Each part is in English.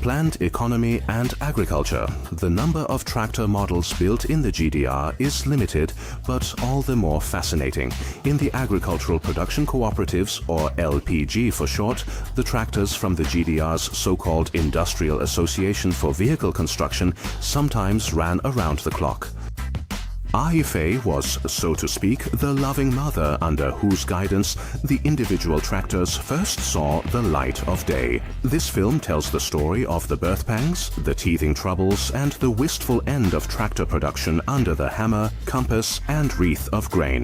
planned economy and agriculture, the number of tractor models built in the GDR is limited, but all the more fascinating. In the Agricultural Production Cooperatives, or LPG for short, the tractors from the GDR's so-called Industrial Association for Vehicle Construction sometimes ran around the clock. AIFE was, so to speak, the loving mother under whose guidance the individual tractors first saw the light of day. This film tells the story of the birth pangs, the teething troubles, and the wistful end of tractor production under the hammer, compass, and wreath of grain.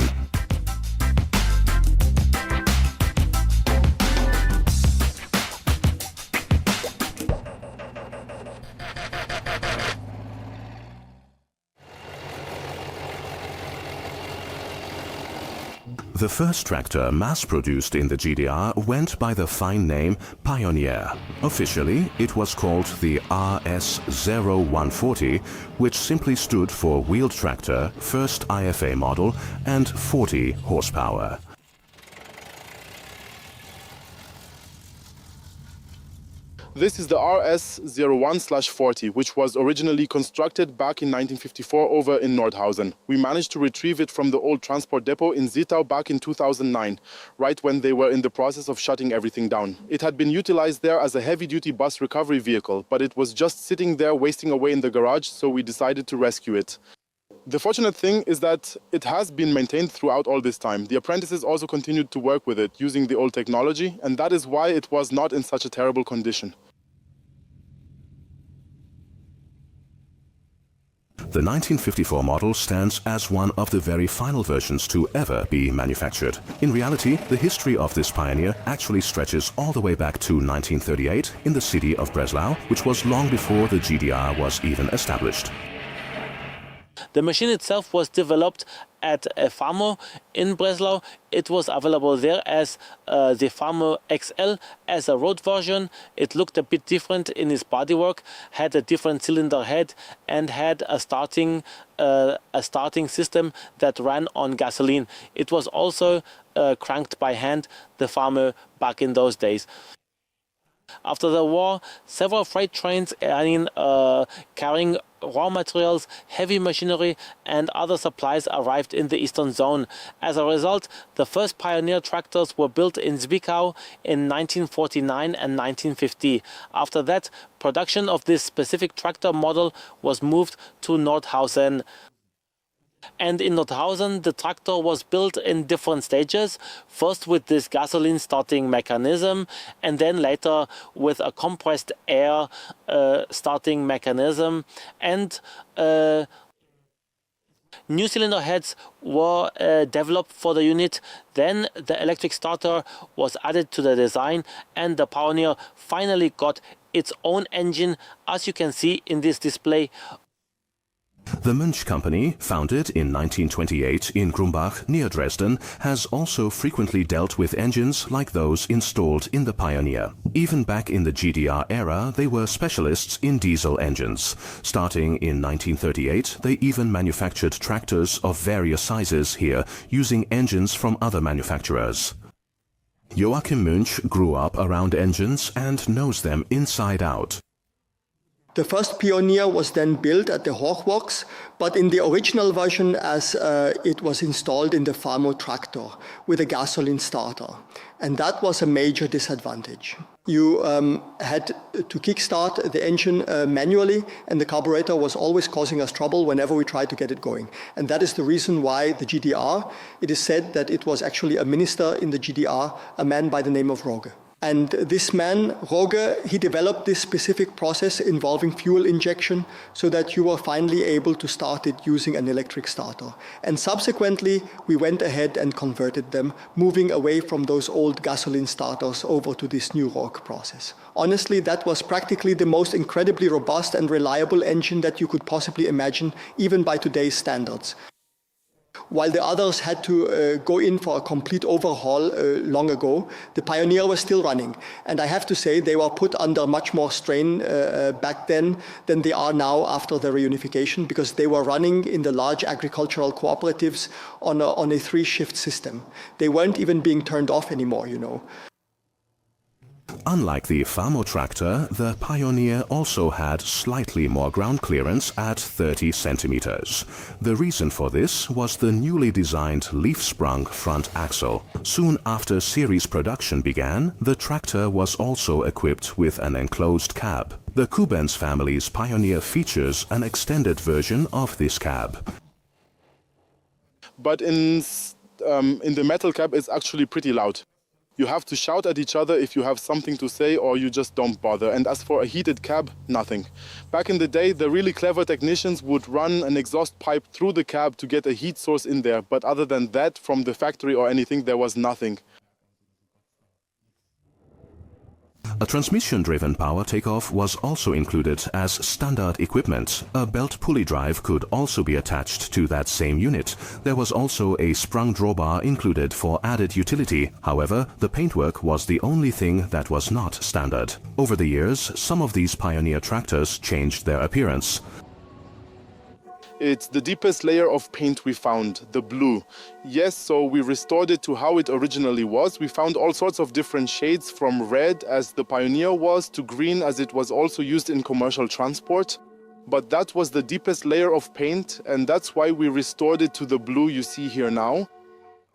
The first tractor mass-produced in the GDR went by the fine name Pioneer. Officially, it was called the RS0140, which simply stood for Wheeled Tractor, first IFA model, and 40 horsepower. This is the RS01/40, which was originally constructed back in 1954 over in Nordhausen. We managed to retrieve it from the old transport depot in Zittau back in 2009, right when they were in the process of shutting everything down. It had been utilized there as a heavy-duty bus recovery vehicle, but it was just sitting there wasting away in the garage, so we decided to rescue it. The fortunate thing is that it has been maintained throughout all this time. The apprentices also continued to work with it using the old technology, and that is why it was not in such a terrible condition. The 1954 model stands as one of the very final versions to ever be manufactured. In reality, the history of this Pioneer actually stretches all the way back to 1938 in the city of Breslau, which was long before the GDR was even established. The machine itself was developed at a Farmer in Breslau. It was available there as the Farmer XL as a road version. It looked a bit different in its bodywork, had a different cylinder head, and had a starting system that ran on gasoline. It was also cranked by hand, the Farmer back in those days. After the war, several freight trains carrying raw materials, heavy machinery, and other supplies arrived in the eastern zone. As a result, the first Pioneer tractors were built in Zwickau in 1949 and 1950. After that, production of this specific tractor model was moved to Nordhausen. And in Nordhausen, the tractor was built in different stages, first with this gasoline starting mechanism, and then later with a compressed air starting mechanism. And new cylinder heads were developed for the unit. Then the electric starter was added to the design, and the Pioneer finally got its own engine, as you can see in this display. The Münch Company, founded in 1928 in Grumbach near Dresden, has also frequently dealt with engines like those installed in the Pioneer. Even back in the GDR era, they were specialists in diesel engines. Starting in 1938, they even manufactured tractors of various sizes here, using engines from other manufacturers. Joachim Münch grew up around engines and knows them inside out. The first Pioneer was then built at the Hochworks, but in the original version as it was installed in the Farmer tractor with a gasoline starter. And that was a major disadvantage. You had to kickstart the engine manually, and the carburetor was always causing us trouble whenever we tried to get it going. And that is the reason why the GDR, it is said that it was actually a minister in the GDR, a man by the name of Roge. And this man, Roge, he developed this specific process involving fuel injection so that you were finally able to start it using an electric starter. And subsequently, we went ahead and converted them, moving away from those old gasoline starters over to this new Rogue process. Honestly, that was practically the most incredibly robust and reliable engine that you could possibly imagine, even by today's standards. While the others had to go in for a complete overhaul long ago, the Pioneer was still running. And I have to say they were put under much more strain back then than they are now after the reunification, because they were running in the large agricultural cooperatives on a three-shift system. They weren't even being turned off anymore, you know. Unlike the Famo tractor, the Pioneer also had slightly more ground clearance at 30 centimeters. The reason for this was the newly designed leaf-sprung front axle. Soon after series production began, the tractor was also equipped with an enclosed cab. The Kubens family's Pioneer features an extended version of this cab. But in the metal cab, it's actually pretty loud. You have to shout at each other if you have something to say, or you just don't bother. And as for a heated cab, nothing. Back in the day, the really clever technicians would run an exhaust pipe through the cab to get a heat source in there. But other than that, from the factory or anything, there was nothing. A transmission-driven power takeoff was also included as standard equipment. A belt pulley drive could also be attached to that same unit. There was also a sprung drawbar included for added utility. However, the paintwork was the only thing that was not standard. Over the years, some of these Pioneer tractors changed their appearance. It's the deepest layer of paint we found, the blue. Yes, so we restored it to how it originally was. We found all sorts of different shades, from red, as the Pioneer was, to green, as it was also used in commercial transport. But that was the deepest layer of paint, and that's why we restored it to the blue you see here now.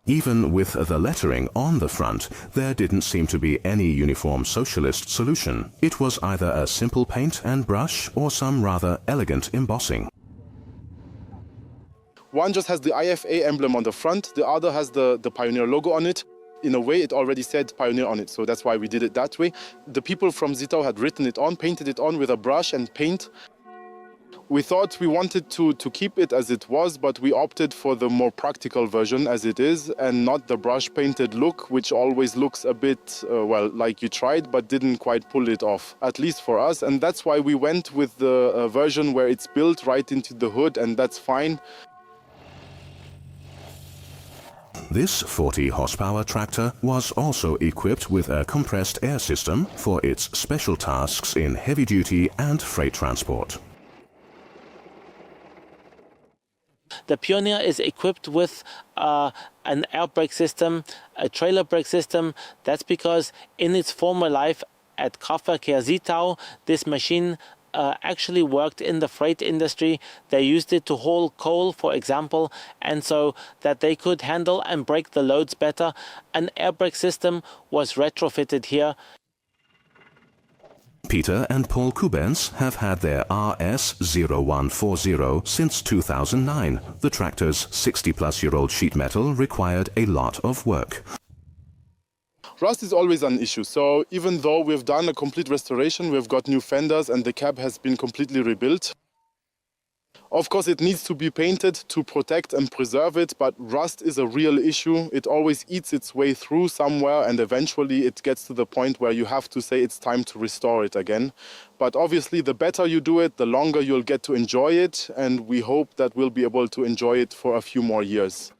Even with the lettering on the front, there didn't seem to be any uniform socialist solution. It was either a simple paint and brush or some rather elegant embossing. One just has the IFA emblem on the front, the other has the Pioneer logo on it. In a way, it already said Pioneer on it, so that's why we did it that way. The people from Zittau had written it on, painted it on with a brush and paint. We thought we wanted to keep it as it was, but we opted for the more practical version as it is, and not the brush-painted look, which always looks a bit, well, like you tried, but didn't quite pull it off, at least for us. And that's why we went with the version where it's built right into the hood, and that's fine. This 40 horsepower tractor was also equipped with a compressed air system for its special tasks in heavy-duty and freight transport. The Pioneer is equipped with an air brake system, a trailer brake system. That's because in its former life at Kraftwerk Zittau, this machine actually worked in the freight industry. They used it to haul coal, for example, and so that they could handle and brake the loads better, an air brake system was retrofitted here. Peter and Paul Kubens have had their RS0140 since 2009. The tractor's 60-plus-year-old sheet metal required a lot of work. Rust is always an issue, so even though we've done a complete restoration, we've got new fenders and the cab has been completely rebuilt. Of course, it needs to be painted to protect and preserve it, but rust is a real issue. It always eats its way through somewhere, and eventually it gets to the point where you have to say it's time to restore it again. But obviously, the better you do it, the longer you'll get to enjoy it, and we hope that we'll be able to enjoy it for a few more years.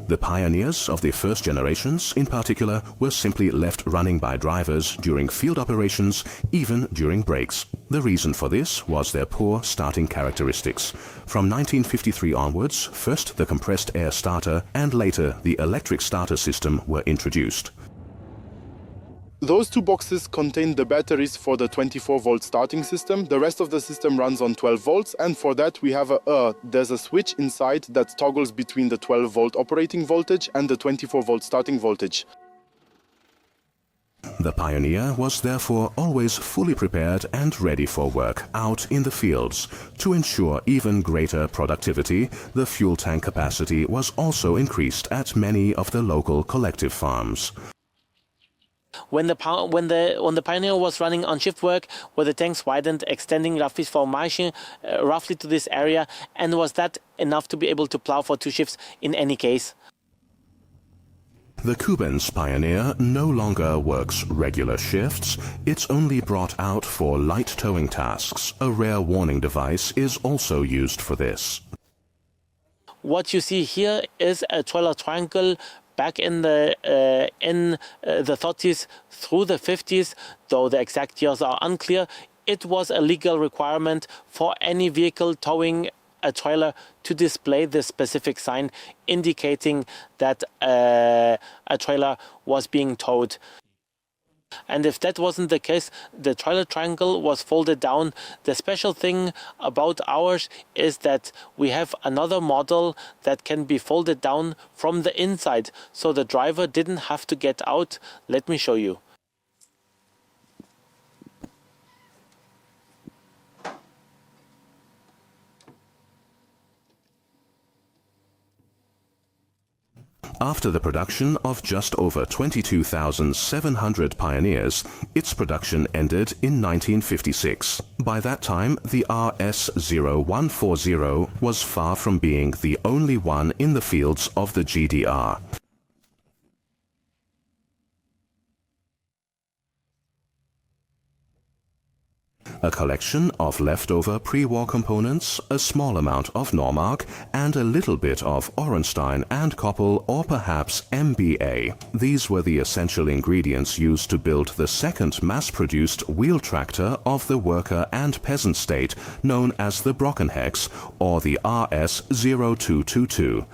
The Pioneers of the first generations, in particular, were simply left running by drivers during field operations, even during breaks. The reason for this was their poor starting characteristics. From 1953 onwards, first the compressed air starter and later the electric starter system were introduced. Those two boxes contain the batteries for the 24-volt starting system. The rest of the system runs on 12 volts, and for that we have there's a switch inside that toggles between the 12-volt operating voltage and the 24-volt starting voltage. The Pioneer was therefore always fully prepared and ready for work out in the fields. To ensure even greater productivity, the fuel tank capacity was also increased at many of the local collective farms. When the Pioneer was running on shift work, were the tanks widened, extending roughly roughly to this area, and was that enough to be able to plow for 2 shifts in any case? The Kubens Pioneer no longer works regular shifts. It's only brought out for light towing tasks. A rear warning device is also used for this. What you see here is a trailer triangle back in the 30s through the 50s, though the exact years are unclear. It was a legal requirement for any vehicle towing a trailer to display this specific sign indicating that a trailer was being towed. And if that wasn't the case, the trailer triangle was folded down. The special thing about ours is that we have another model that can be folded down from the inside, so the driver didn't have to get out. Let me show you. After the production of just over 22,700 Pioneers, its production ended in 1956. By that time, the RS-0140 was far from being the only one in the fields of the GDR. A collection of leftover pre-war components, a small amount of Normark, and a little bit of Orenstein and Koppel, or perhaps MBA. These were the essential ingredients used to build the second mass-produced wheel tractor of the worker and peasant state, known as the Brockenhex, or the RS-0222.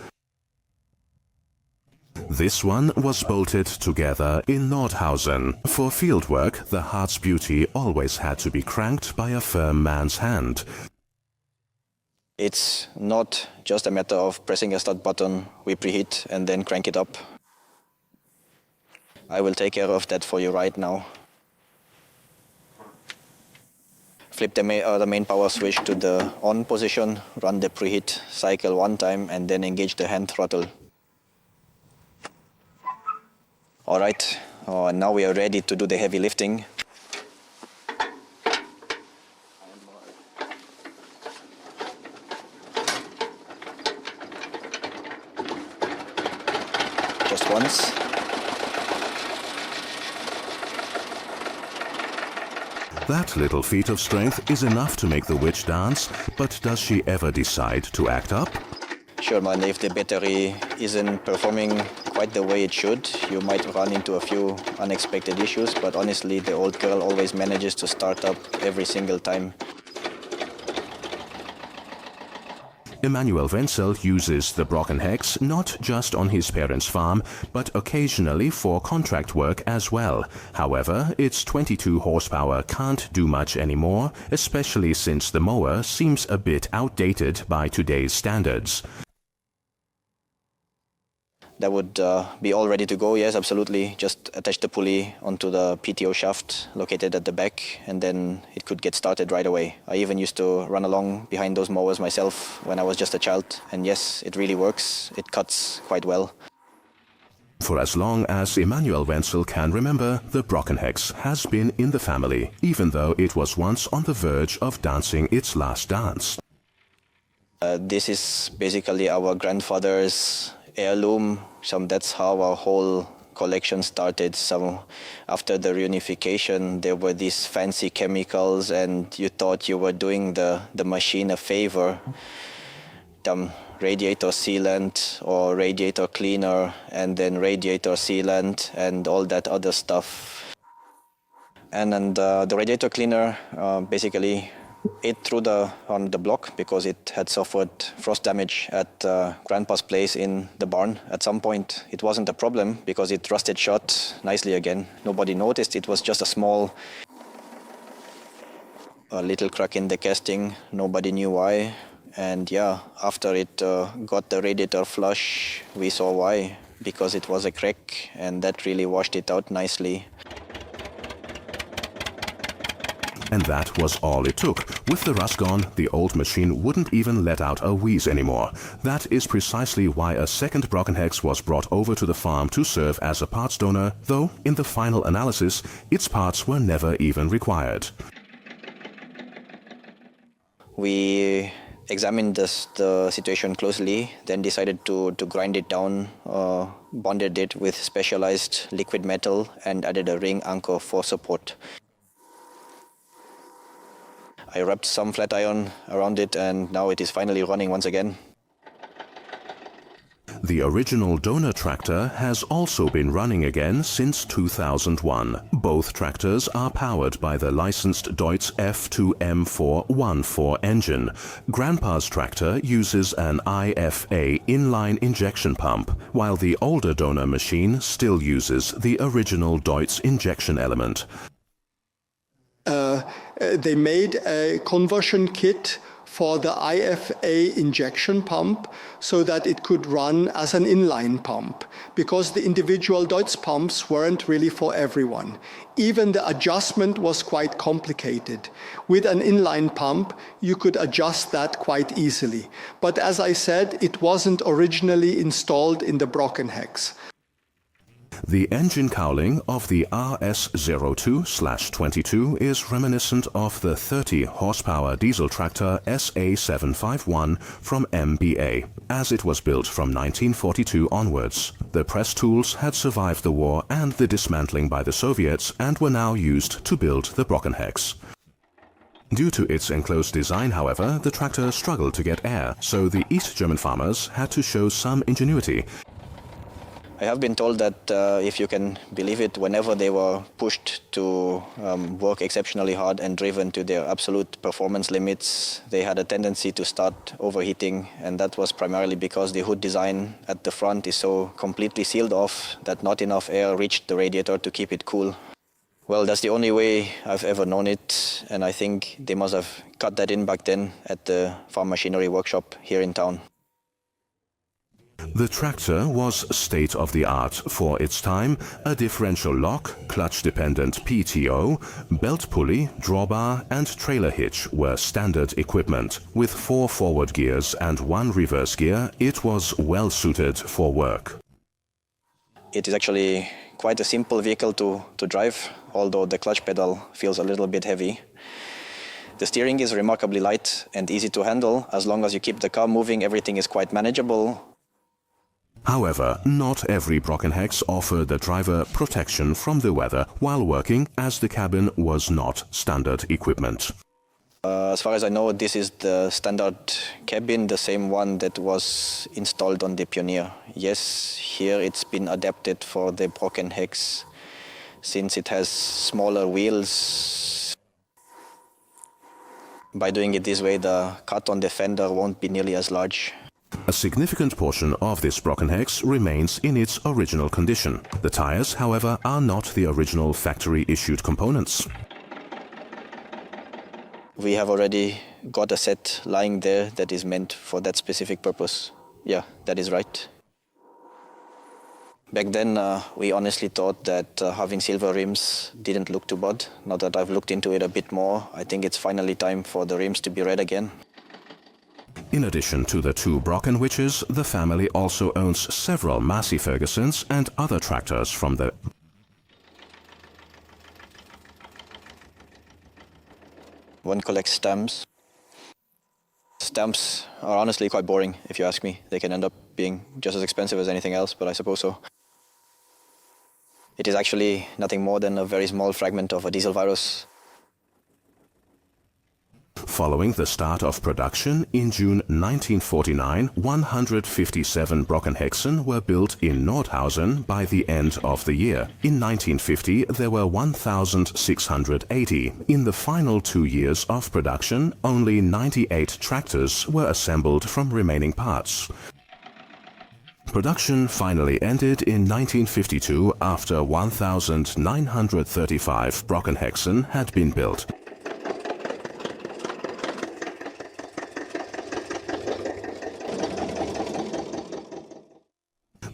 This one was bolted together in Nordhausen. For fieldwork, the Harz Beauty always had to be cranked by a firm man's hand. It's not just a matter of pressing a start button, we preheat and then crank it up. I will take care of that for you right now. Flip the main power switch to the on position, run the preheat cycle one time and then engage the hand throttle. All right, now we are ready to do the heavy lifting. Just once. That little feat of strength is enough to make the witch dance, but does she ever decide to act up? Sure, man, if the battery isn't performing quite the way it should, you might run into a few unexpected issues, but honestly, the old girl always manages to start up every single time. Emanuel Wenzel uses the Brockenhex not just on his parents' farm, but occasionally for contract work as well. However, its 22 horsepower can't do much anymore, especially since the mower seems a bit outdated by today's standards. That would be all ready to go, yes, absolutely. Just attach the pulley onto the PTO shaft located at the back, and then it could get started right away. I even used to run along behind those mowers myself when I was just a child, and yes, it really works. It cuts quite well. For as long as Emanuel Wenzel can remember, the Brockenhex has been in the family, even though it was once on the verge of dancing its last dance. This is basically our grandfather's heirloom. That's how our whole collection started. So after the reunification, there were these fancy chemicals, and you thought you were doing the machine a favor. Radiator sealant or radiator cleaner, and then radiator sealant and all that other stuff. And then the radiator cleaner basically ate through on the block because it had suffered frost damage at Grandpa's place in the barn. At some point, it wasn't a problem because it rusted shut nicely again. Nobody noticed. It was just a little crack in the casting. Nobody knew why. And yeah, after it got the radiator flush, we saw why. Because it was a crack, and that really washed it out nicely. And that was all it took. With the rust gone, the old machine wouldn't even let out a wheeze anymore. That is precisely why a second Brockenhex was brought over to the farm to serve as a parts donor, though in the final analysis, its parts were never even required. We examined the situation closely, then decided to grind it down, bonded it with specialized liquid metal, and added a ring anchor for support. I wrapped some flat iron around it, and now it is finally running once again. The original donor tractor has also been running again since 2001. Both tractors are powered by the licensed Deutz F2M414 engine. Grandpa's tractor uses an IFA inline injection pump, while the older donor machine still uses the original Deutz injection element. They made a conversion kit for the IFA injection pump so that it could run as an inline pump, because the individual Deutz pumps weren't really for everyone. Even the adjustment was quite complicated. With an inline pump, you could adjust that quite easily. But as I said, it wasn't originally installed in the Brockenhex. The engine cowling of the RS02/22 is reminiscent of the 30 horsepower diesel tractor SA751 from MBA, as it was built from 1942 onwards. The press tools had survived the war and the dismantling by the Soviets and were now used to build the Brockenhex. Due to its enclosed design, however, the tractor struggled to get air, so the East German farmers had to show some ingenuity. I have been told that, if you can believe it, whenever they were pushed to work exceptionally hard and driven to their absolute performance limits, they had a tendency to start overheating, and that was primarily because the hood design at the front is so completely sealed off that not enough air reached the radiator to keep it cool. Well, that's the only way I've ever known it, and I think they must have cut that in back then at the farm machinery workshop here in town. The tractor was state-of-the-art for its time. A differential lock, clutch-dependent PTO, belt pulley, drawbar and trailer hitch were standard equipment. With 4 forward gears and 1 reverse gear, it was well suited for work. It is actually quite a simple vehicle to drive, although the clutch pedal feels a little bit heavy. The steering is remarkably light and easy to handle. As long as you keep the car moving, everything is quite manageable. However, not every Brockenhex offered the driver protection from the weather while working, as the cabin was not standard equipment. As far as I know, this is the standard cabin, the same one that was installed on the Pioneer. Yes, here it's been adapted for the Brockenhex, since it has smaller wheels. By doing it this way, the cut on the fender won't be nearly as large. A significant portion of this Brockenhex remains in its original condition. The tires, however, are not the original factory-issued components. We have already got a set lying there that is meant for that specific purpose. Yeah, that is right. Back then, we honestly thought that having silver rims didn't look too bad. Now that I've looked into it a bit more, I think it's finally time for the rims to be red again. In addition to the 2 Brockenwitches, the family also owns several Massey Fergusons and other tractors from the... One collects stamps. Stamps are honestly quite boring, if you ask me. They can end up being just as expensive as anything else, but I suppose so. It is actually nothing more than a very small fragment of a diesel virus. Following the start of production in June 1949, 157 Brockenhexen were built in Nordhausen by the end of the year. In 1950, there were 1,680. In the final 2 years of production, only 98 tractors were assembled from remaining parts. Production finally ended in 1952 after 1,935 Brockenhexen had been built.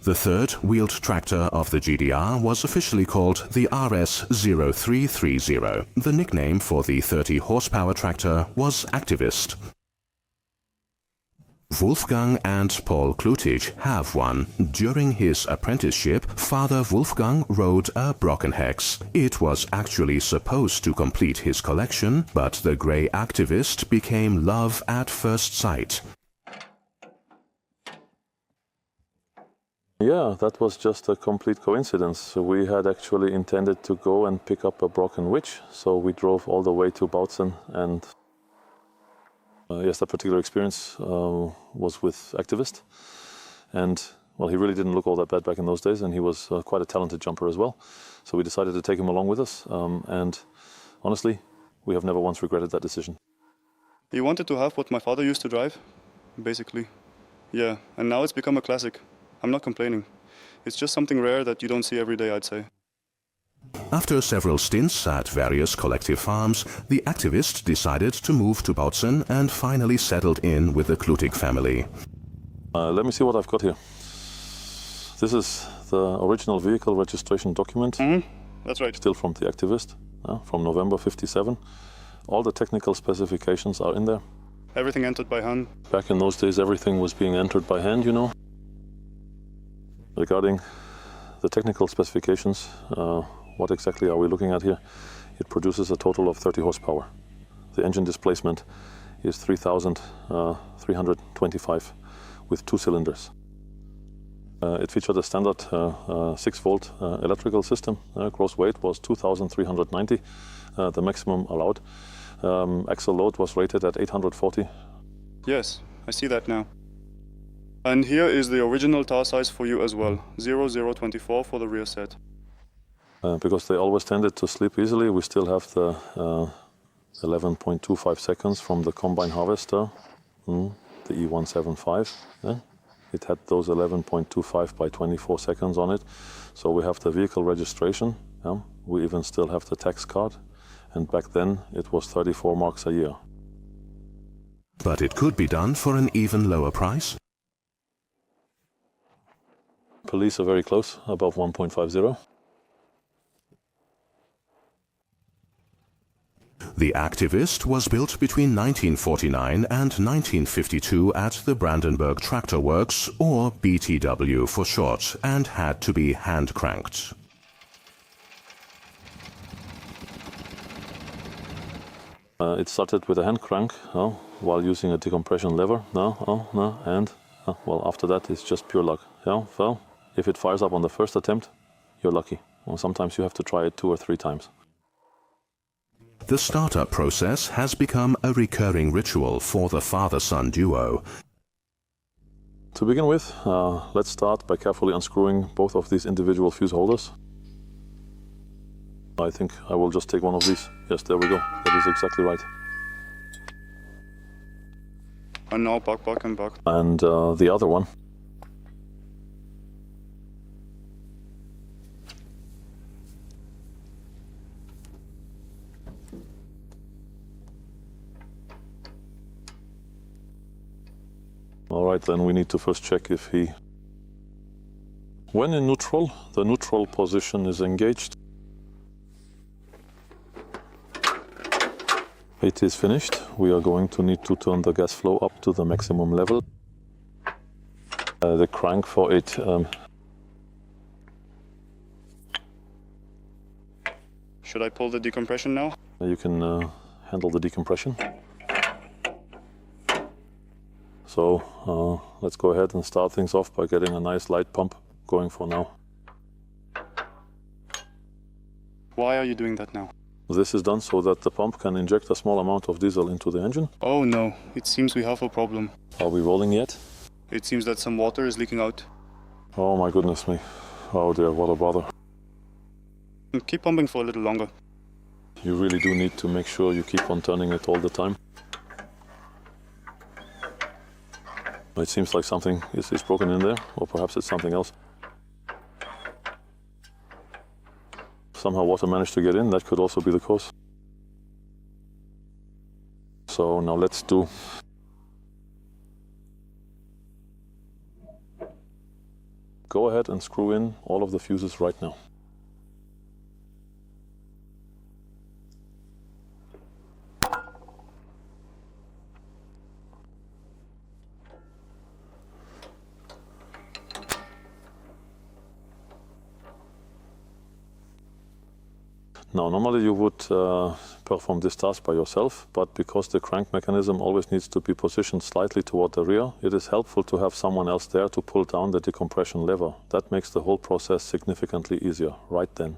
The third wheeled tractor of the GDR was officially called the RS0330. The nickname for the 30 horsepower tractor was Activist. Wolfgang and Paul Klutig have one. During his apprenticeship, Father Wolfgang rode a Brockenhex. It was actually supposed to complete his collection, but the grey Activist became love at first sight. Yeah, that was just a complete coincidence. We had actually intended to go and pick up a broken witch, so we drove all the way to Bautzen, and yes, that particular experience was with Activist. And well, he really didn't look all that bad back in those days, and he was quite a talented jumper as well. So we decided to take him along with us, and honestly, we have never once regretted that decision. He wanted to have what my father used to drive, basically. Yeah, and now it's become a classic. I'm not complaining. It's just something rare that you don't see every day, I'd say. After several stints at various collective farms, the activist decided to move to Bautzen and finally settled in with the Klutig family. Let me see what I've got here. This is the original vehicle registration document. That's right. Still from the activist, from November '57. All the technical specifications are in there. Everything entered by hand. Back in those days, everything was being entered by hand, you know. Regarding the technical specifications, what exactly are we looking at here? It produces a total of 30 horsepower. The engine displacement is 3,325 with 2 cylinders. It featured a standard 6-volt electrical system. Gross weight was 2,390, the maximum allowed. Axle load was rated at 840. Yes, I see that now. And here is the original tar size for you as well, 0024 for the rear set. Because they always tended to slip easily, we still have the 11.25 seconds from the combine harvester, the E175. Yeah? It had those 11.25 by 24 seconds on it. So we have the vehicle registration. Yeah? We even still have the tax card. And back then it was 34 marks a year. But it could be done for an even lower price. Police are very close, above 1.50. The activist was built between 1949 and 1952 at the Brandenburg Tractor Works, or BTW for short, and had to be hand-cranked. It started with a hand crank while using a decompression lever. And well, after that it's just pure luck. Yeah, well, if it fires up on the first attempt, you're lucky. Well, sometimes you have to try it 2 or 3 times. The startup process has become a recurring ritual for the father-son duo. To begin with, let's start by carefully unscrewing both of these individual fuse holders. I think I will just take one of these. Yes, there we go. That is exactly right. And now back and back. And the other one. All right, then we need to first check if he... When in neutral, the neutral position is engaged. It is finished. We are going to need to turn the gas flow up to the maximum level. The crank for it Should I pull the decompression now? you can handle the decompression. So let's go ahead and start things off by getting a nice light pump going for now. Why are you doing that now? This is done so that the pump can inject a small amount of diesel into the engine. Oh no, it seems we have a problem. Are we rolling yet? It seems that some water is leaking out. Oh my goodness me. Oh dear, what a bother. Keep pumping for a little longer. You really do need to make sure you keep on turning it all the time. It seems like something is broken in there, or perhaps it's something else. Somehow water managed to get in, that could also be the cause. So now let's do... Go ahead and screw in all of the fuses right now. Now, normally you would perform this task by yourself, but because the crank mechanism always needs to be positioned slightly toward the rear, it is helpful to have someone else there to pull down the decompression lever. That makes the whole process significantly easier, right then.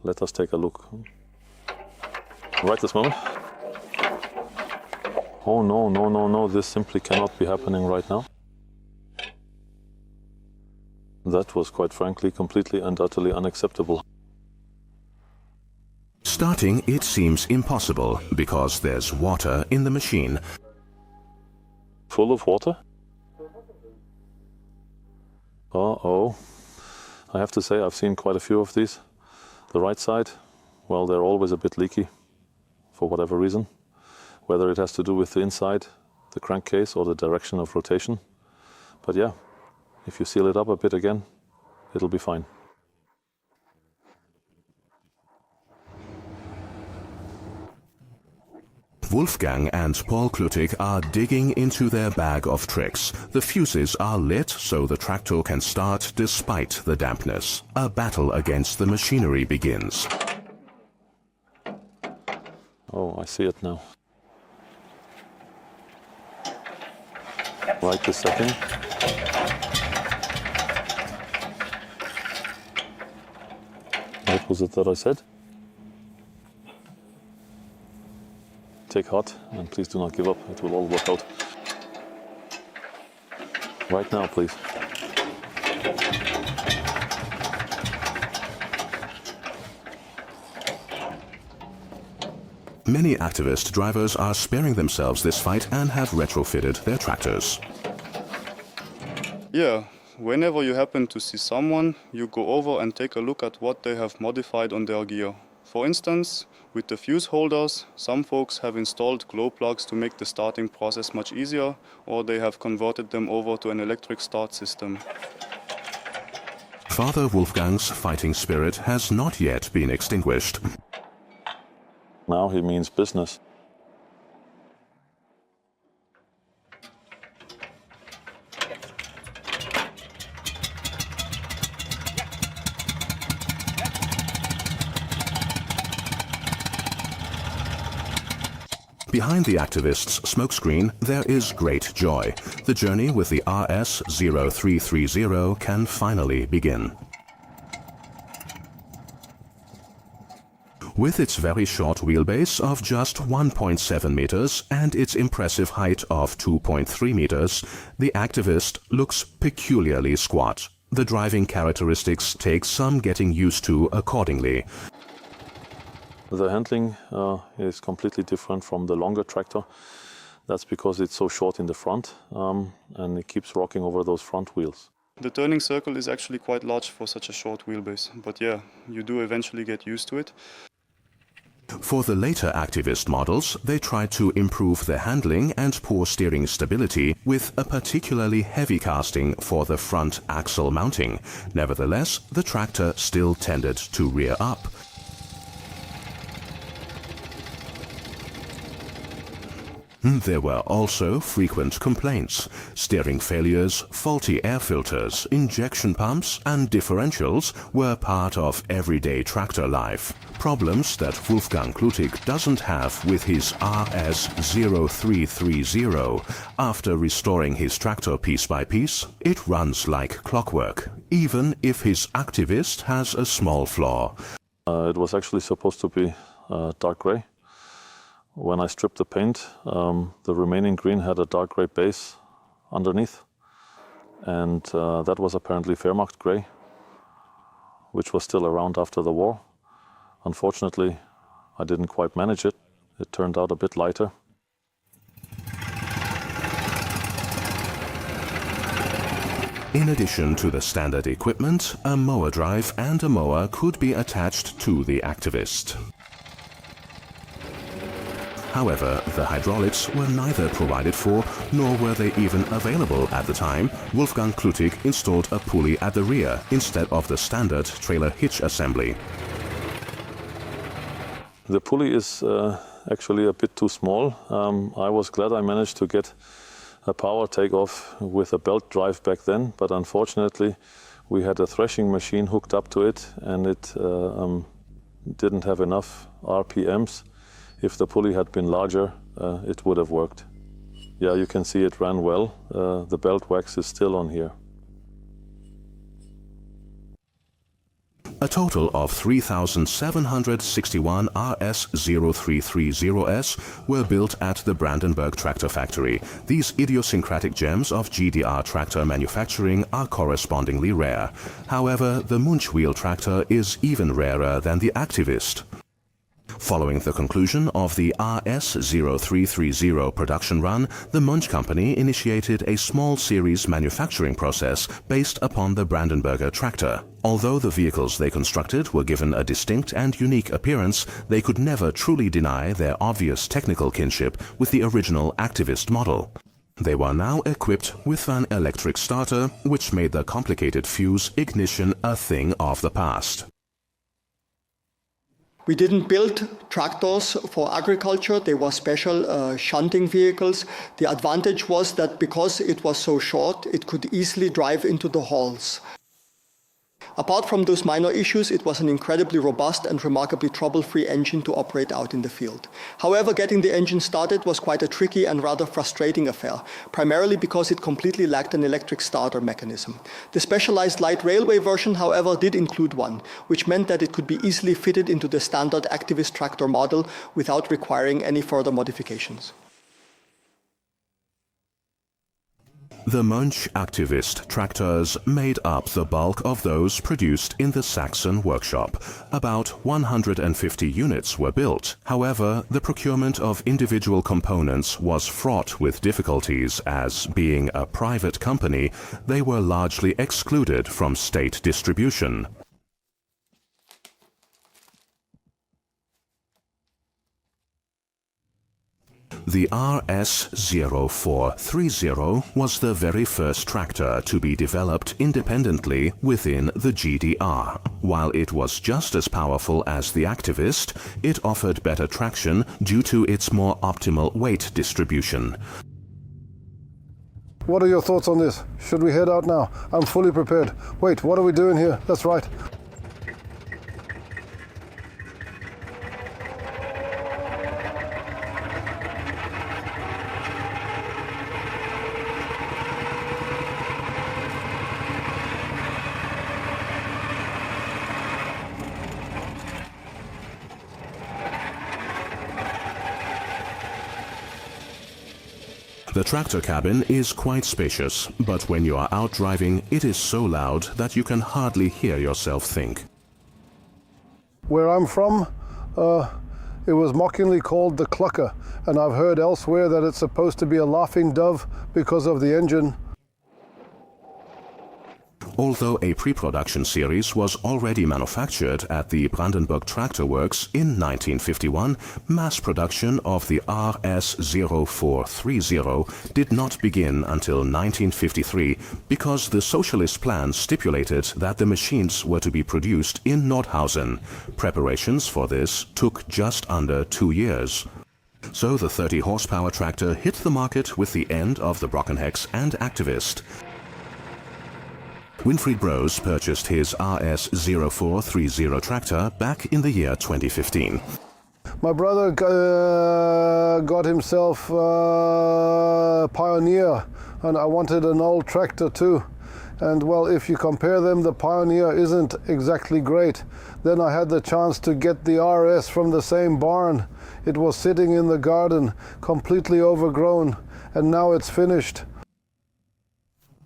Let us take a look. Right this moment. Oh no, this simply cannot be happening right now. That was, quite frankly, completely and utterly unacceptable. Starting, it seems impossible because there's water in the machine. Full of water? Uh-oh. I have to say I've seen quite a few of these. The right side, well, they're always a bit leaky, for whatever reason. Whether it has to do with the inside, the crankcase, or the direction of rotation. But yeah, if you seal it up a bit again, it'll be fine. Wolfgang and Paul Klutig are digging into their bag of tricks. The fuses are lit so the tractor can start despite the dampness. A battle against the machinery begins. Oh, I see it now. Right this second. What was it that I said? Take heart and please do not give up. It will all work out. Right now, please. Many activist drivers are sparing themselves this fight and have retrofitted their tractors. Yeah, whenever you happen to see someone, you go over and take a look at what they have modified on their gear. For instance, with the fuse holders, some folks have installed glow plugs to make the starting process much easier, or they have converted them over to an electric start system. Father Wolfgang's fighting spirit has not yet been extinguished. Now he means business. Behind the activists' smokescreen, there is great joy. The journey with the RS0330 can finally begin. With its very short wheelbase of just 1.7 meters and its impressive height of 2.3 meters, the activist looks peculiarly squat. The driving characteristics take some getting used to accordingly. The handling is completely different from the longer tractor. That's because it's so short in the front and it keeps rocking over those front wheels. The turning circle is actually quite large for such a short wheelbase, but yeah, you do eventually get used to it. For the later activist models, they tried to improve the handling and poor steering stability with a particularly heavy casting for the front axle mounting. Nevertheless, the tractor still tended to rear up. There were also frequent complaints. Steering failures, faulty air filters, injection pumps and differentials were part of everyday tractor life. Problems that Wolfgang Klutig doesn't have with his RS0330. After restoring his tractor piece by piece, it runs like clockwork, even if his activist has a small flaw. It was actually supposed to be dark gray. When I stripped the paint, the remaining green had a dark gray base underneath, and that was apparently Wehrmacht gray, which was still around after the war. Unfortunately, I didn't quite manage it. It turned out a bit lighter. In addition to the standard equipment, a mower drive and a mower could be attached to the activist. However, the hydraulics were neither provided for, nor were they even available at the time. Wolfgang Klutig installed a pulley at the rear instead of the standard trailer hitch assembly. The pulley is actually a bit too small. I was glad I managed to get a power takeoff with a belt drive back then, but unfortunately we had a threshing machine hooked up to it and it didn't have enough RPMs. If the pulley had been larger, it would have worked. Yeah, you can see it ran well. The belt wax is still on here. A total of 3,761 RS0330S were built at the Brandenburg tractor factory. These idiosyncratic gems of GDR tractor manufacturing are correspondingly rare. However, the Munch wheel tractor is even rarer than the Activist. Following the conclusion of the RS0330 production run, the Munch company initiated a small series manufacturing process based upon the Brandenburger tractor. Although the vehicles they constructed were given a distinct and unique appearance, they could never truly deny their obvious technical kinship with the original Activist model. They were now equipped with an electric starter, which made the complicated fuse ignition a thing of the past. We didn't build tractors for agriculture. They were special shunting vehicles. The advantage was that because it was so short, it could easily drive into the halls. Apart from those minor issues, it was an incredibly robust and remarkably trouble-free engine to operate out in the field. However, getting the engine started was quite a tricky and rather frustrating affair, primarily because it completely lacked an electric starter mechanism. The specialized light railway version, however, did include one, which meant that it could be easily fitted into the standard Activist tractor model without requiring any further modifications. The Munch Activist tractors made up the bulk of those produced in the Saxon workshop. About 150 units were built. However, the procurement of individual components was fraught with difficulties as, being a private company, they were largely excluded from state distribution. The RS0430 was the very first tractor to be developed independently within the GDR. While it was just as powerful as the Activist, it offered better traction due to its more optimal weight distribution. What are your thoughts on this? Should we head out now? I'm fully prepared. Wait, what are we doing here? That's right. The tractor cabin is quite spacious, but when you are out driving, it is so loud that you can hardly hear yourself think. Where I'm from, it was mockingly called the Clucker, and I've heard elsewhere that it's supposed to be a laughing dove because of the engine. Although a pre-production series was already manufactured at the Brandenburg Tractor Works in 1951, mass production of the RS0430 did not begin until 1953 because the socialist plan stipulated that the machines were to be produced in Nordhausen. Preparations for this took just under 2 years. So the 30-horsepower tractor hit the market with the end of the Brockenhex and Activist. Winfried Bros purchased his RS0430 tractor back in the year 2015. My brother got himself a Pioneer, and I wanted an old tractor too. And well, if you compare them, the Pioneer isn't exactly great. Then I had the chance to get the RS from the same barn. It was sitting in the garden, completely overgrown, and now it's finished.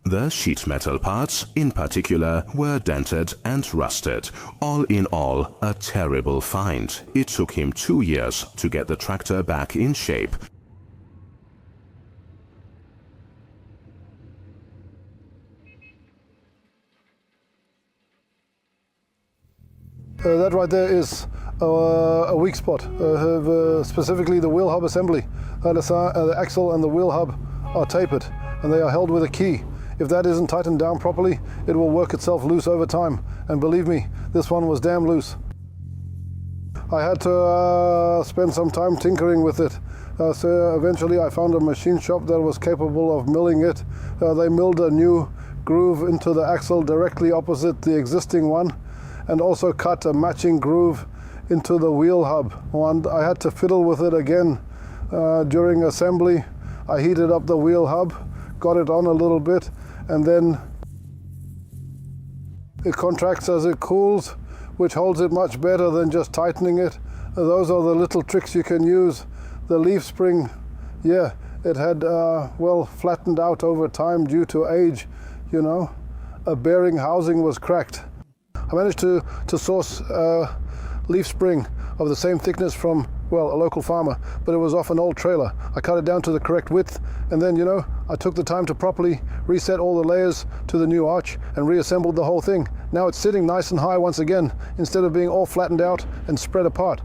The sheet metal parts, in particular, were dented and rusted. All in all, a terrible find. It took him 2 years to get the tractor back in shape. That right there is a weak spot, specifically the wheel hub assembly. The axle and the wheel hub are tapered, and they are held with a key. If that isn't tightened down properly, it will work itself loose over time. And believe me, this one was damn loose. I had to spend some time tinkering with it. So eventually I found a machine shop that was capable of milling it. They milled a new groove into the axle directly opposite the existing one, and also cut a matching groove into the wheel hub. And I had to fiddle with it again during assembly. I heated up the wheel hub, got it on a little bit, and then it contracts as it cools. which holds it much better than just tightening it. Those are the little tricks you can use. The leaf spring, yeah, it had well flattened out over time due to age, you know. A bearing housing was cracked. I managed to source leaf spring of the same thickness from, well, a local farmer, but it was off an old trailer. I cut it down to the correct width, and then, you know, I took the time to properly reset all the layers to the new arch and reassembled the whole thing. Now it's sitting nice and high once again, instead of being all flattened out and spread apart.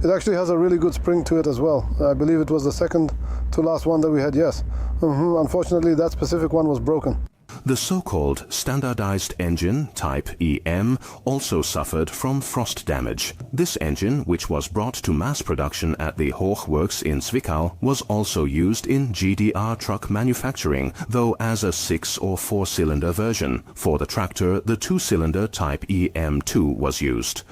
It actually has a really good spring to it as well. I believe it was the second to last one that we had, yes. Unfortunately, that specific one was broken. The so-called standardized engine, type EM, also suffered from frost damage. This engine, which was brought to mass production at the Hochwerks in Zwickau, was also used in GDR truck manufacturing, though as a 6- or 4-cylinder version. For the tractor, the 2-cylinder type EM2 was used.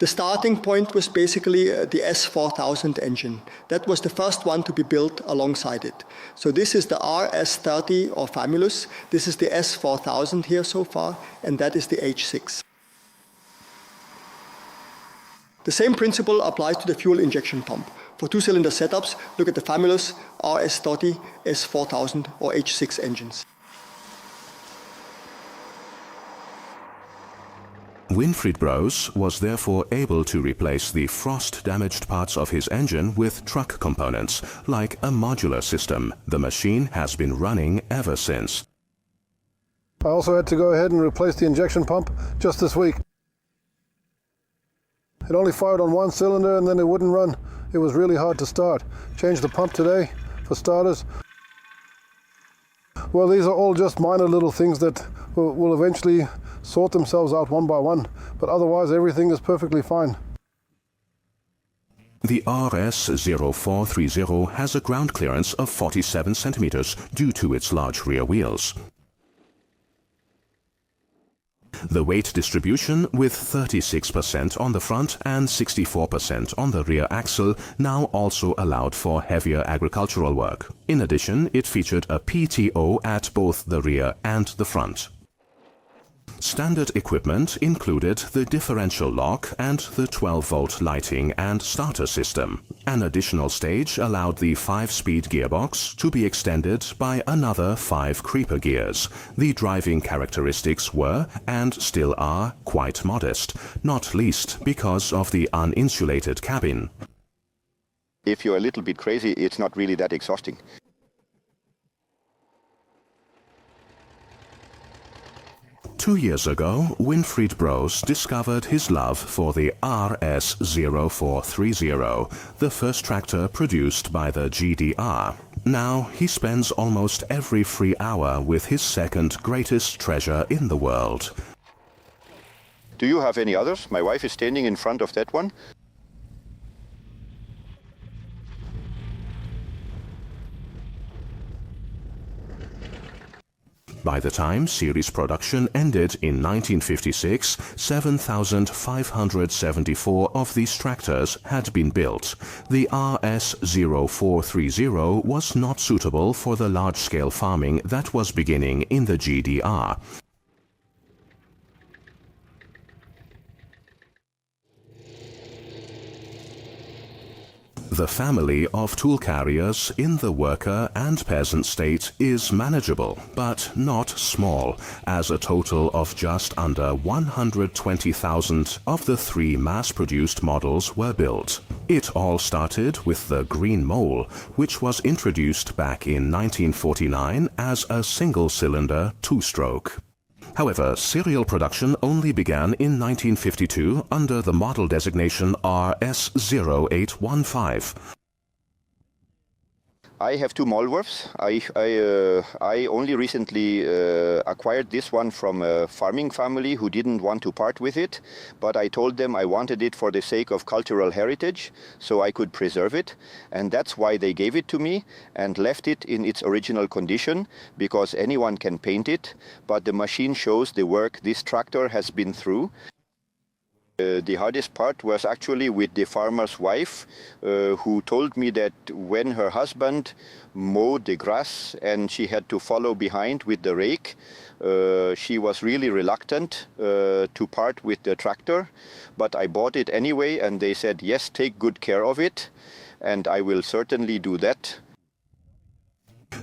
The starting point was basically the S4000 engine. That was the first one to be built alongside it. So this is the RS30 or Famulus. This is the S4000 here so far, and that is the H6. The same principle applies to the fuel injection pump. For 2-cylinder setups, look at the Famulus, RS30, S4000 or H6 engines. Winfried Bros was therefore able to replace the frost-damaged parts of his engine with truck components, like a modular system. The machine has been running ever since. I also had to go ahead and replace the injection pump just this week. It only fired on one cylinder and then it wouldn't run. It was really hard to start. Changed the pump today, for starters. Well, these are all just minor little things that will eventually sort themselves out one by one, but otherwise everything is perfectly fine. The RS0430 has a ground clearance of 47 centimeters due to its large rear wheels. The weight distribution, with 36% on the front and 64% on the rear axle, now also allowed for heavier agricultural work. In addition, it featured a PTO at both the rear and the front. Standard equipment included the differential lock and the 12-volt lighting and starter system. An additional stage allowed the 5-speed gearbox to be extended by another 5 creeper gears. The driving characteristics were, and still are, quite modest, not least because of the uninsulated cabin. If you're a little bit crazy, it's not really that exhausting. 2 years ago, Winfried Bros discovered his love for the RS0430, the first tractor produced by the GDR. Now he spends almost every free hour with his second greatest treasure in the world. Do you have any others? My wife is standing in front of that one. By the time series production ended in 1956, 7,574 of these tractors had been built. The RS0430 was not suitable for the large-scale farming that was beginning in the GDR. The family of tool carriers in the worker and peasant state is manageable, but not small, as a total of just under 120,000 of the 3 mass-produced models were built. It all started with the Green Mole, which was introduced back in 1949 as a single-cylinder 2-stroke. However, serial production only began in 1952 under the model designation RS0815. I have 2 Maulwurfs. I only recently acquired this one from a farming family who didn't want to part with it, but I told them I wanted it for the sake of cultural heritage, so I could preserve it, and that's why they gave it to me and left it in its original condition, because anyone can paint it, but the machine shows the work this tractor has been through. The hardest part was actually with the farmer's wife, who told me that when her husband mowed the grass and she had to follow behind with the rake, she was really reluctant to part with the tractor. But I bought it anyway, and they said, yes, take good care of it, and I will certainly do that.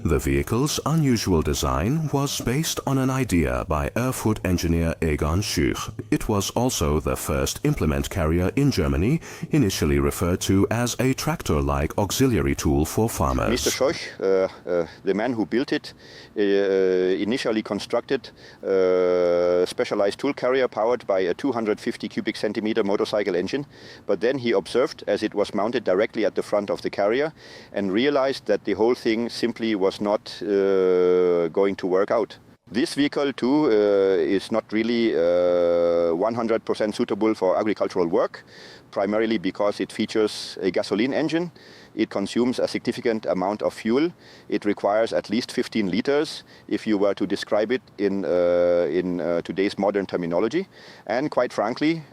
The vehicle's unusual design was based on an idea by Erfurt engineer Egon Schüch. It was also the first implement carrier in Germany, initially referred to as a tractor-like auxiliary tool for farmers. Mr. Scheuch, the man who built it, initially constructed a specialized tool carrier powered by a 250 cubic centimeter motorcycle engine, but then he observed, as it was mounted directly at the front of the carrier, and realized that the whole thing simply was not going to work out. This vehicle too is not really 100% suitable for agricultural work, primarily because it features a gasoline engine. It consumes a significant amount of fuel. It requires at least 15 liters if you were to describe it in today's modern terminology. And quite frankly,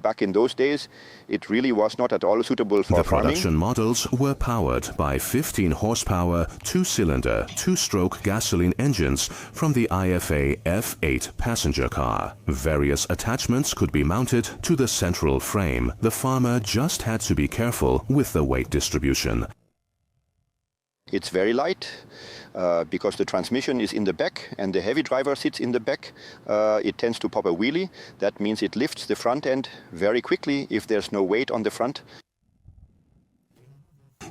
back in those days, it really was not at all suitable for farming. The farming. production models were powered by 15 horsepower, two-cylinder, two-stroke gasoline engines from the IFA F8 passenger car. Various attachments could be mounted to the central frame. The farmer just had to be careful with the weight distribution. It's very light because the transmission is in the back and the heavy driver sits in the back. It tends to pop a wheelie. That means it lifts the front end very quickly if there's no weight on the front.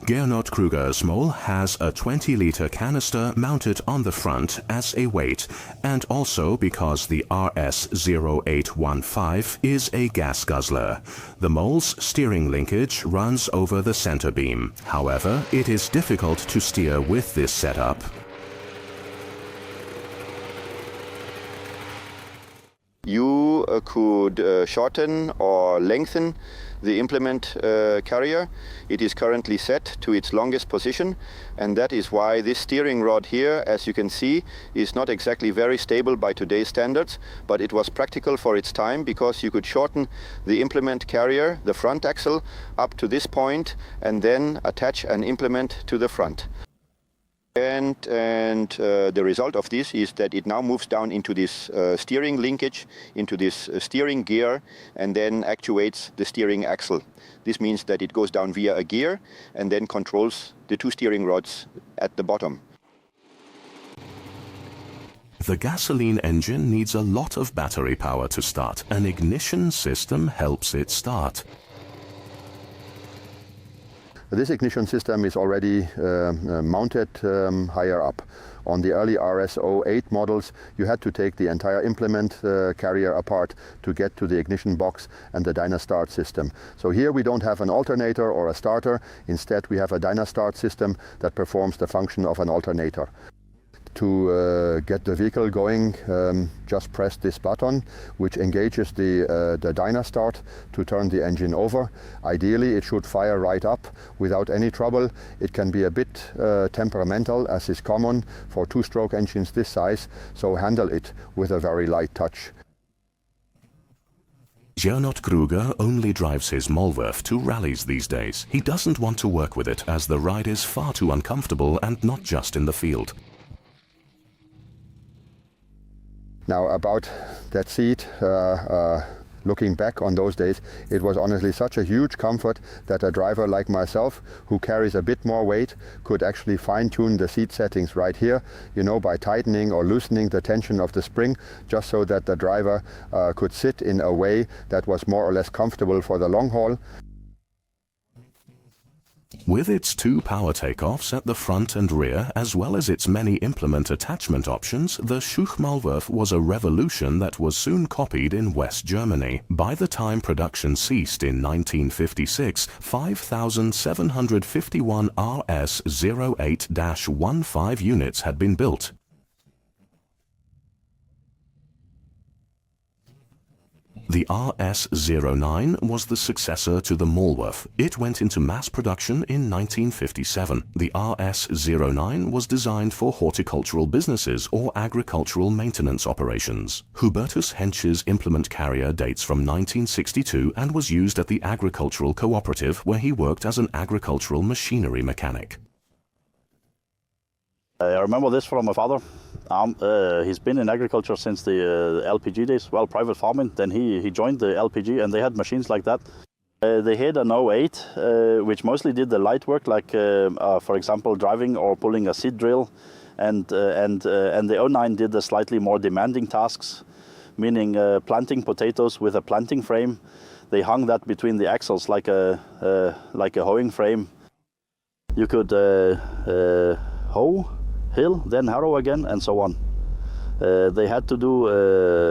Gernot Kruger's mole has a 20-liter canister mounted on the front as a weight, and also because the RS0815 is a gas guzzler. The mole's steering linkage runs over the center beam. However, it is difficult to steer with this setup. You could shorten or lengthen the implement carrier. It is currently set to its longest position, and that is why this steering rod here, as you can see, is not exactly very stable by today's standards, but it was practical for its time because you could shorten the implement carrier, the front axle, up to this point and then attach an implement to the front. And the result of this is that it now moves down into this steering linkage, into this steering gear, and then actuates the steering axle. This means that it goes down via a gear and then controls the two steering rods at the bottom. The gasoline engine needs a lot of battery power to start. An ignition system helps it start. This ignition system is already mounted higher up. On the early RS08 models, you had to take the entire implement carrier apart to get to the ignition box and the Dynastart system. So here we don't have an alternator or a starter. Instead, we have a Dynastart system that performs the function of an alternator. To get the vehicle going, just press this button, which engages the Dynastart to turn the engine over. Ideally, it should fire right up without any trouble. It can be a bit temperamental, as is common for two-stroke engines this size, so handle it with a very light touch. Gernot Kruger only drives his Maulwurf to rallies these days. He doesn't want to work with it, as the ride is far too uncomfortable, and not just in the field. Now, about that seat, looking back on those days, it was honestly such a huge comfort that a driver like myself, who carries a bit more weight, could actually fine-tune the seat settings right here, you know, by tightening or loosening the tension of the spring, just so that the driver could sit in a way that was more or less comfortable for the long haul. With its two power takeoffs at the front and rear, as well as its many implement attachment options, the Schüch Maulwurf was a revolution that was soon copied in West Germany. By the time production ceased in 1956, 5,751 RS08-15 units had been built. The RS-09 was the successor to the Malworth. It went into mass production in 1957. The RS-09 was designed for horticultural businesses or agricultural maintenance operations. Hubertus Hensch's implement carrier dates from 1962 and was used at the agricultural cooperative where he worked as an agricultural machinery mechanic. I remember this from my father. He's been in agriculture since the LPG days, well, private farming. Then he joined the LPG and they had machines like that. They had an 08, which mostly did the light work, like, for example, driving or pulling a seed drill. And the 09 did the slightly more demanding tasks, meaning planting potatoes with a planting frame. They hung that between the axles like a hoeing frame. You could hoe, hill, then harrow again, and so on. They had to do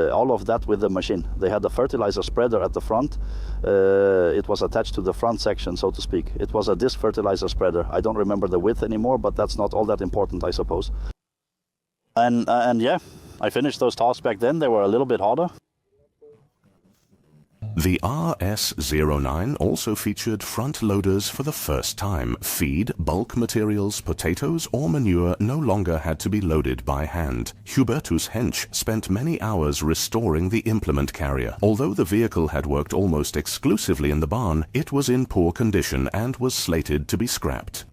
all of that with the machine. They had a fertilizer spreader at the front. It was attached to the front section, so to speak. It was a disc fertilizer spreader. I don't remember the width anymore, but that's not all that important, I suppose. And yeah, I finished those tasks back then. They were a little bit harder. The RS-09 also featured front loaders for the first time. Feed, bulk materials, potatoes or manure no longer had to be loaded by hand. Hubertus Hensch spent many hours restoring the implement carrier. Although the vehicle had worked almost exclusively in the barn, it was in poor condition and was slated to be scrapped.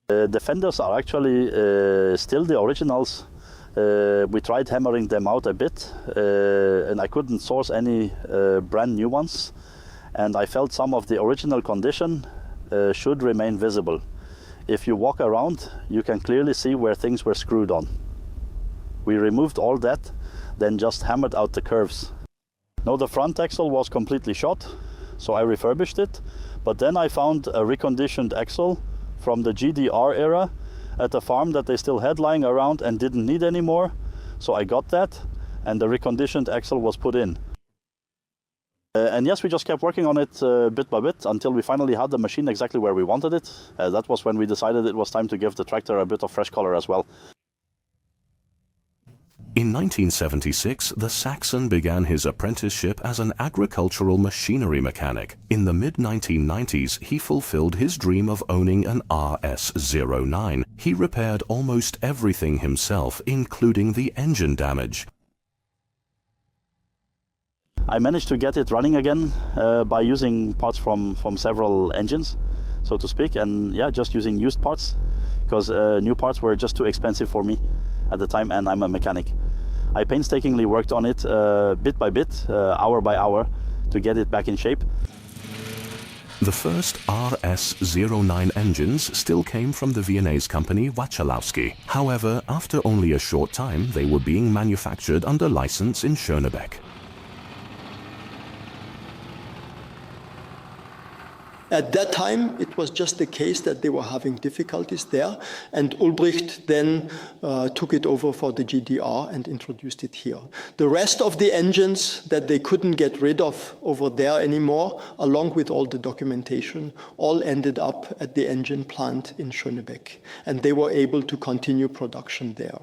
The fenders are actually still the originals. We tried hammering them out a bit, and I couldn't source any brand new ones. And I felt some of the original condition should remain visible. If you walk around, you can clearly see where things were screwed on. We removed all that, then just hammered out the curves. Now the front axle was completely shot, so I refurbished it. But then I found a reconditioned axle from the GDR era at a farm that they still had lying around and didn't need anymore. So I got that, and the reconditioned axle was put in. And yes, we just kept working on it bit by bit until we finally had the machine exactly where we wanted it. That was when we decided it was time to give the tractor a bit of fresh color as well. In 1976, the Saxon began his apprenticeship as an agricultural machinery mechanic. In the mid-1990s, he fulfilled his dream of owning an RS-09. He repaired almost everything himself, including the engine damage. I managed to get it running again by using parts from several engines, so to speak, and yeah, just using used parts, because new parts were just too expensive for me at the time, and I'm a mechanic. I painstakingly worked on it bit by bit, hour by hour, to get it back in shape. The first RS-09 engines still came from the Viennese company Wacholowski. However, after only a short time, they were being manufactured under license in Schönebeck. At that time, it was just the case that they were having difficulties there, and Ulbricht then took it over for the GDR and introduced it here. The rest of the engines that they couldn't get rid of over there anymore, along with all the documentation, all ended up at the engine plant in Schönebeck, and they were able to continue production there.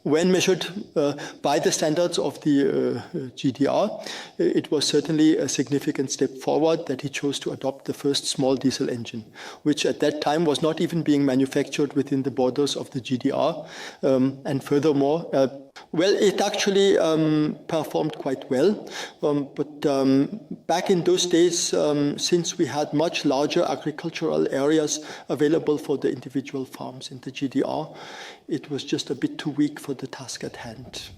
When measured by the standards of the GDR, it was certainly a significant step forward that he chose to adopt the first small diesel engine, which at that time was not even being manufactured within the borders of the GDR. And furthermore, well, it actually performed quite well. But back in those days, since we had much larger agricultural areas available for the individual farms in the GDR, it was just a bit too weak for the task at hand.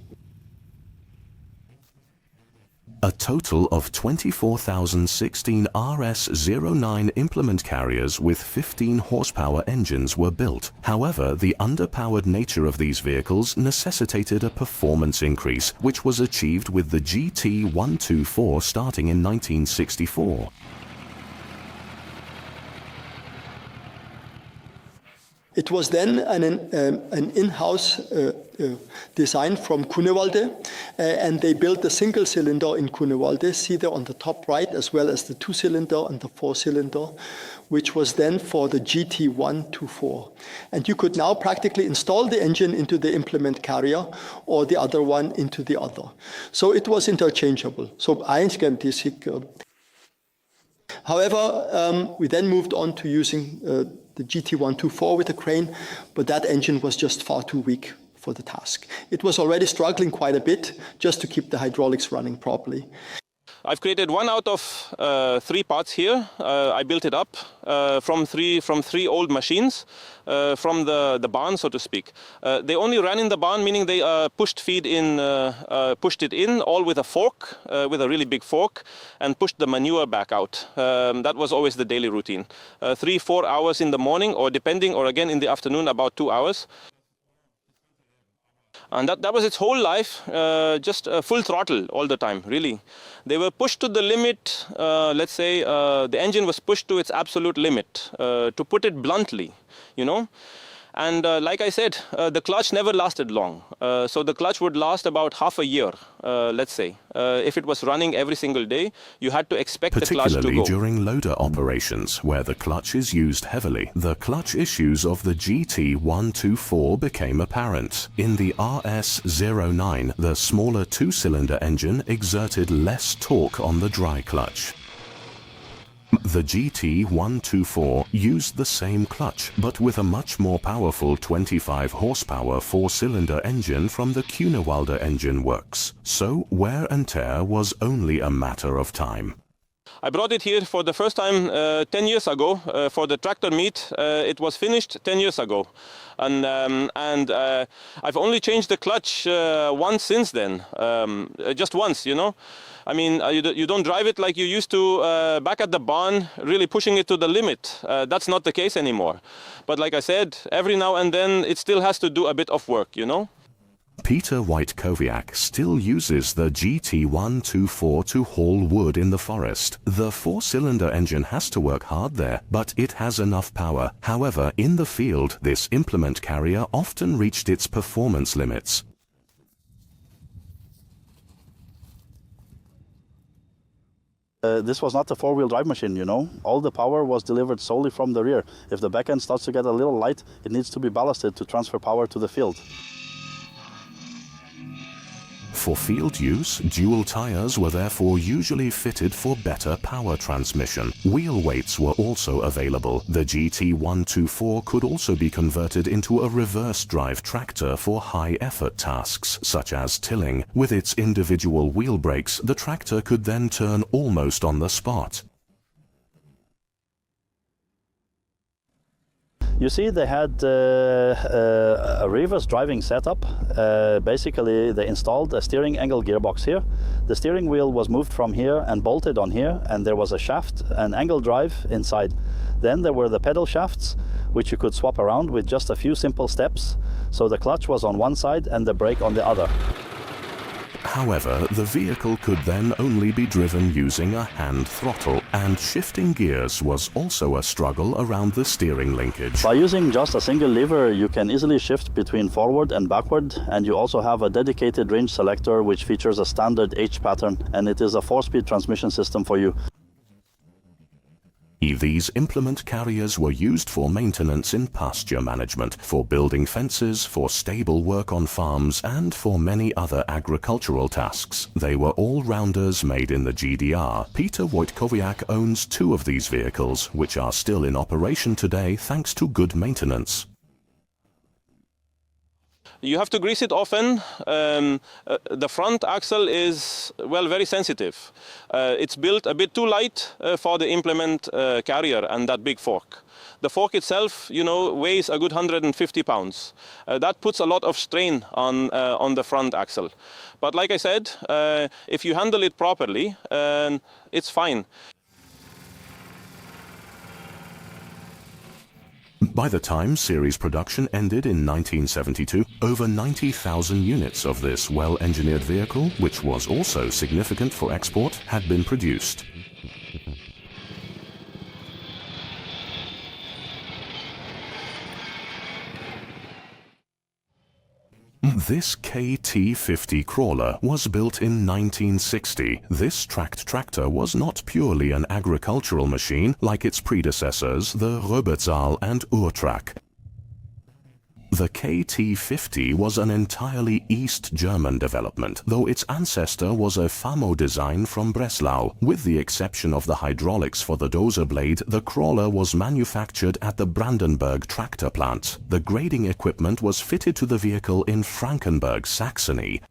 A total of 24,016 RS-09 implement carriers with 15 horsepower engines were built. However, the underpowered nature of these vehicles necessitated a performance increase, which was achieved with the GT124 starting in 1964. It was then an in-house design from Kunewalde, and they built a single cylinder in Kunewalde, see there on the top right, as well as the 2-cylinder and the 4-cylinder, which was then for the GT124. And you could now practically install the engine into the implement carrier or the other one into the other. So it was interchangeable. So however, we then moved on to using the GT124 with a crane, but that engine was just far too weak for the task. It was already struggling quite a bit just to keep the hydraulics running properly. I've created one out of 3 parts here. I built it up from three old machines from the barn, so to speak. They only ran in the barn, meaning they pushed it in all with a fork, with a really big fork, and pushed the manure back out. That was always the daily routine. 3-4 hours in the morning, or depending, or again in the afternoon, about 2 hours. And that was its whole life, just full throttle all the time, really. They were pushed to the limit, let's say the engine was pushed to its absolute limit, to put it bluntly, you know. And like I said, the clutch never lasted long. So the clutch would last about half a year, let's say. If it was running every single day, you had to expect the clutch to go. Particularly during loader operations, where the clutch is used heavily, the clutch issues of the GT124 became apparent. In the RS09, the smaller 2-cylinder engine exerted less torque on the dry clutch. The GT124 used the same clutch, but with a much more powerful 25 horsepower 4-cylinder engine from the Kunewalde engine works. So wear and tear was only a matter of time. I brought it here for the first time 10 years ago for the tractor meet. It was finished 10 years ago. And I've only changed the clutch once since then, just once, you know. I mean, you don't drive it like you used to back at the barn, really pushing it to the limit. That's not the case anymore. But like I said, every now and then it still has to do a bit of work, you know. Peter Wojtkowiak still uses the GT124 to haul wood in the forest. The 4-cylinder engine has to work hard there, but it has enough power. However, in the field, this implement carrier often reached its performance limits. This was not a 4-wheel drive machine, you know. All the power was delivered solely from the rear. If the back end starts to get a little light, it needs to be ballasted to transfer power to the field. For field use, dual tires were therefore usually fitted for better power transmission. Wheel weights were also available. The GT124 could also be converted into a reverse drive tractor for high effort tasks, such as tilling. With its individual wheel brakes, the tractor could then turn almost on the spot. You see, they had a reverse driving setup. Basically, they installed a steering angle gearbox here. The steering wheel was moved from here and bolted on here, and there was a shaft, an angle drive inside. Then there were the pedal shafts, which you could swap around with just a few simple steps. So the clutch was on one side and the brake on the other. However, the vehicle could then only be driven using a hand throttle, and shifting gears was also a struggle around the steering linkage. By using just a single lever, you can easily shift between forward and backward, and you also have a dedicated range selector which features a standard H pattern, and it is a 4-speed transmission system for you. These implement carriers were used for maintenance in pasture management, for building fences, for stable work on farms, and for many other agricultural tasks. They were all-rounders made in the GDR. Peter Wojtkowiak owns 2 of these vehicles, which are still in operation today thanks to good maintenance. You have to grease it often. The front axle is, well, very sensitive. It's built a bit too light for the implement carrier and that big fork. The fork itself, you know, weighs a good 150 pounds. That puts a lot of strain on the front axle. But like I said, if you handle it properly, it's fine. By the time series production ended in 1972, over 90,000 units of this well-engineered vehicle, which was also significant for export, had been produced. This KT50 crawler was built in 1960. This tracked tractor was not purely an agricultural machine like its predecessors, the Röbertsal and Urtrack. The KT50 was an entirely East German development, though its ancestor was a FAMO design from Breslau. With the exception of the hydraulics for the dozer blade, the crawler was manufactured at the Brandenburg tractor plant. The grading equipment was fitted to the vehicle in Frankenberg, Saxony.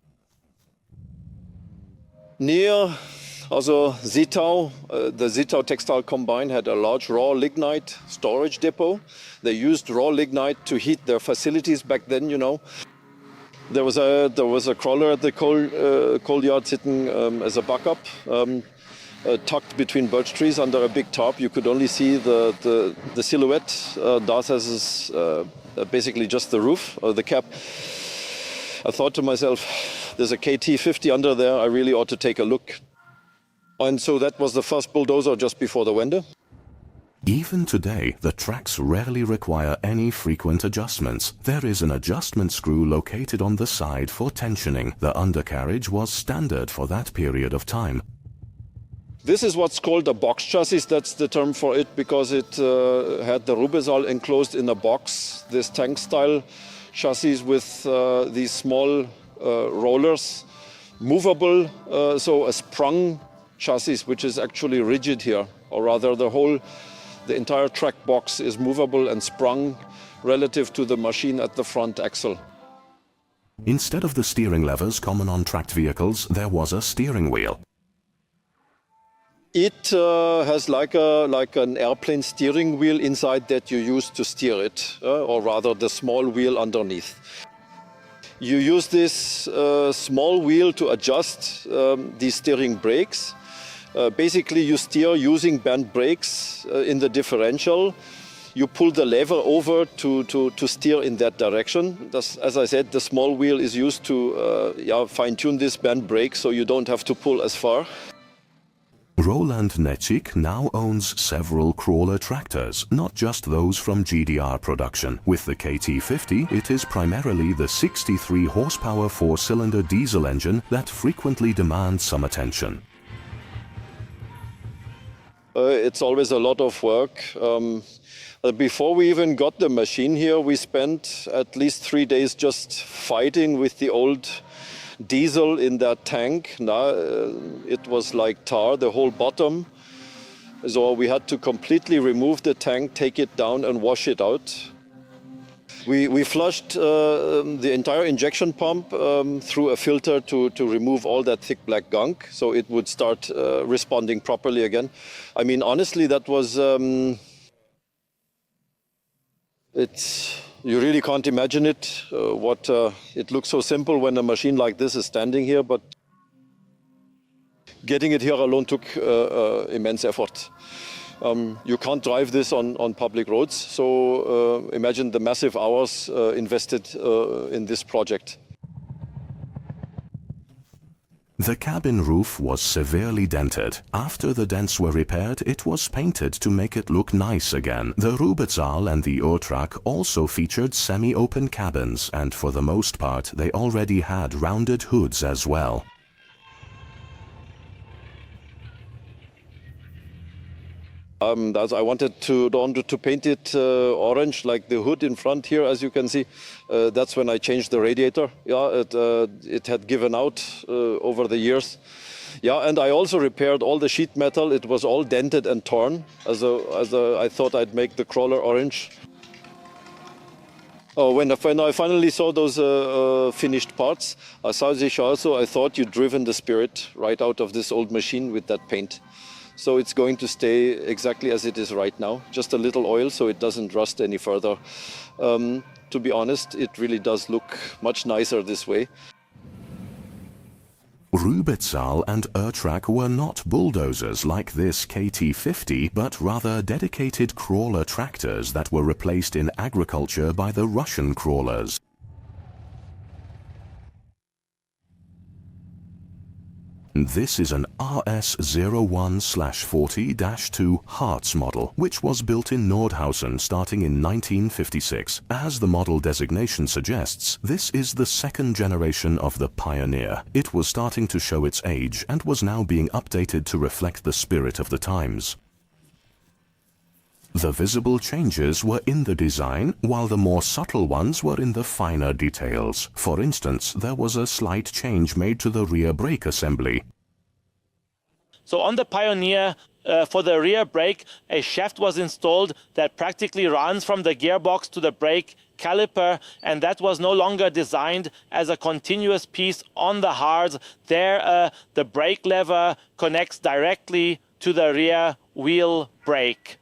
Near Zittau, the Zittau Textile Combine had a large raw lignite storage depot. They used raw lignite to heat their facilities back then, you know. There was a crawler at the coal yard sitting as a backup, tucked between birch trees under a big tarp. You could only see the silhouette. Das is basically just the roof, or the cap. I thought to myself, there's a KT50 under there, I really ought to take a look. And so that was the first bulldozer just before the Wende. Even today, the tracks rarely require any frequent adjustments. There is an adjustment screw located on the side for tensioning. The undercarriage was standard for that period of time. This is what's called a box chassis. That's the term for it because it had the Röbertsal enclosed in a box. This tank-style chassis with these small rollers, movable, so a sprung chassis, which is actually rigid here, or rather the entire track box is movable and sprung relative to the machine at the front axle. Instead of the steering levers common on tracked vehicles, there was a steering wheel. It has like an airplane steering wheel inside that you use to steer it, or rather the small wheel underneath. You use this small wheel to adjust the steering brakes. Basically, you steer using band brakes in the differential. You pull the lever over to steer in that direction. As I said, the small wheel is used to fine-tune this band brake so you don't have to pull as far. Roland Netschik now owns several crawler tractors, not just those from GDR production. With the KT50, it is primarily the 63 horsepower four-cylinder diesel engine that frequently demands some attention. It's always a lot of work. Before we even got the machine here, we spent at least 3 days just fighting with the old diesel in that tank. Now it was like tar, the whole bottom. So we had to completely remove the tank, take it down and wash it out. We flushed the entire injection pump through a filter to remove all that thick black gunk so it would start responding properly again. I mean, honestly, that was... You really can't imagine it. It looks so simple when a machine like this is standing here, but getting it here alone took immense effort. You can't drive this on public roads, so imagine the massive hours invested in this project. The cabin roof was severely dented. After the dents were repaired, it was painted to make it look nice again. The Röbertsal and the Urtrack also featured semi-open cabins, and for the most part, they already had rounded hoods as well. I wanted to paint it orange, like the hood in front here, as you can see. That's when I changed the radiator. Yeah, it had given out over the years. Yeah, and I also repaired all the sheet metal. It was all dented and torn. I thought I'd make the crawler orange. When I finally saw those finished parts, I thought you'd driven the spirit right out of this old machine with that paint. So it's going to stay exactly as it is right now, just a little oil so it doesn't rust any further. To be honest, it really does look much nicer this way. Röbertsal and Urtrack were not bulldozers like this KT50, but rather dedicated crawler tractors that were replaced in agriculture by the Russian crawlers. This is an RS01/40-2 Harz model, which was built in Nordhausen starting in 1956. As the model designation suggests, this is the second generation of the Pioneer. It was starting to show its age and was now being updated to reflect the spirit of the times. The visible changes were in the design, while the more subtle ones were in the finer details. For instance, there was a slight change made to the rear brake assembly. So on the Pioneer, for the rear brake, a shaft was installed that practically runs from the gearbox to the brake caliper, and that was no longer designed as a continuous piece on the Harz. There, the brake lever connects directly to the rear wheel brake.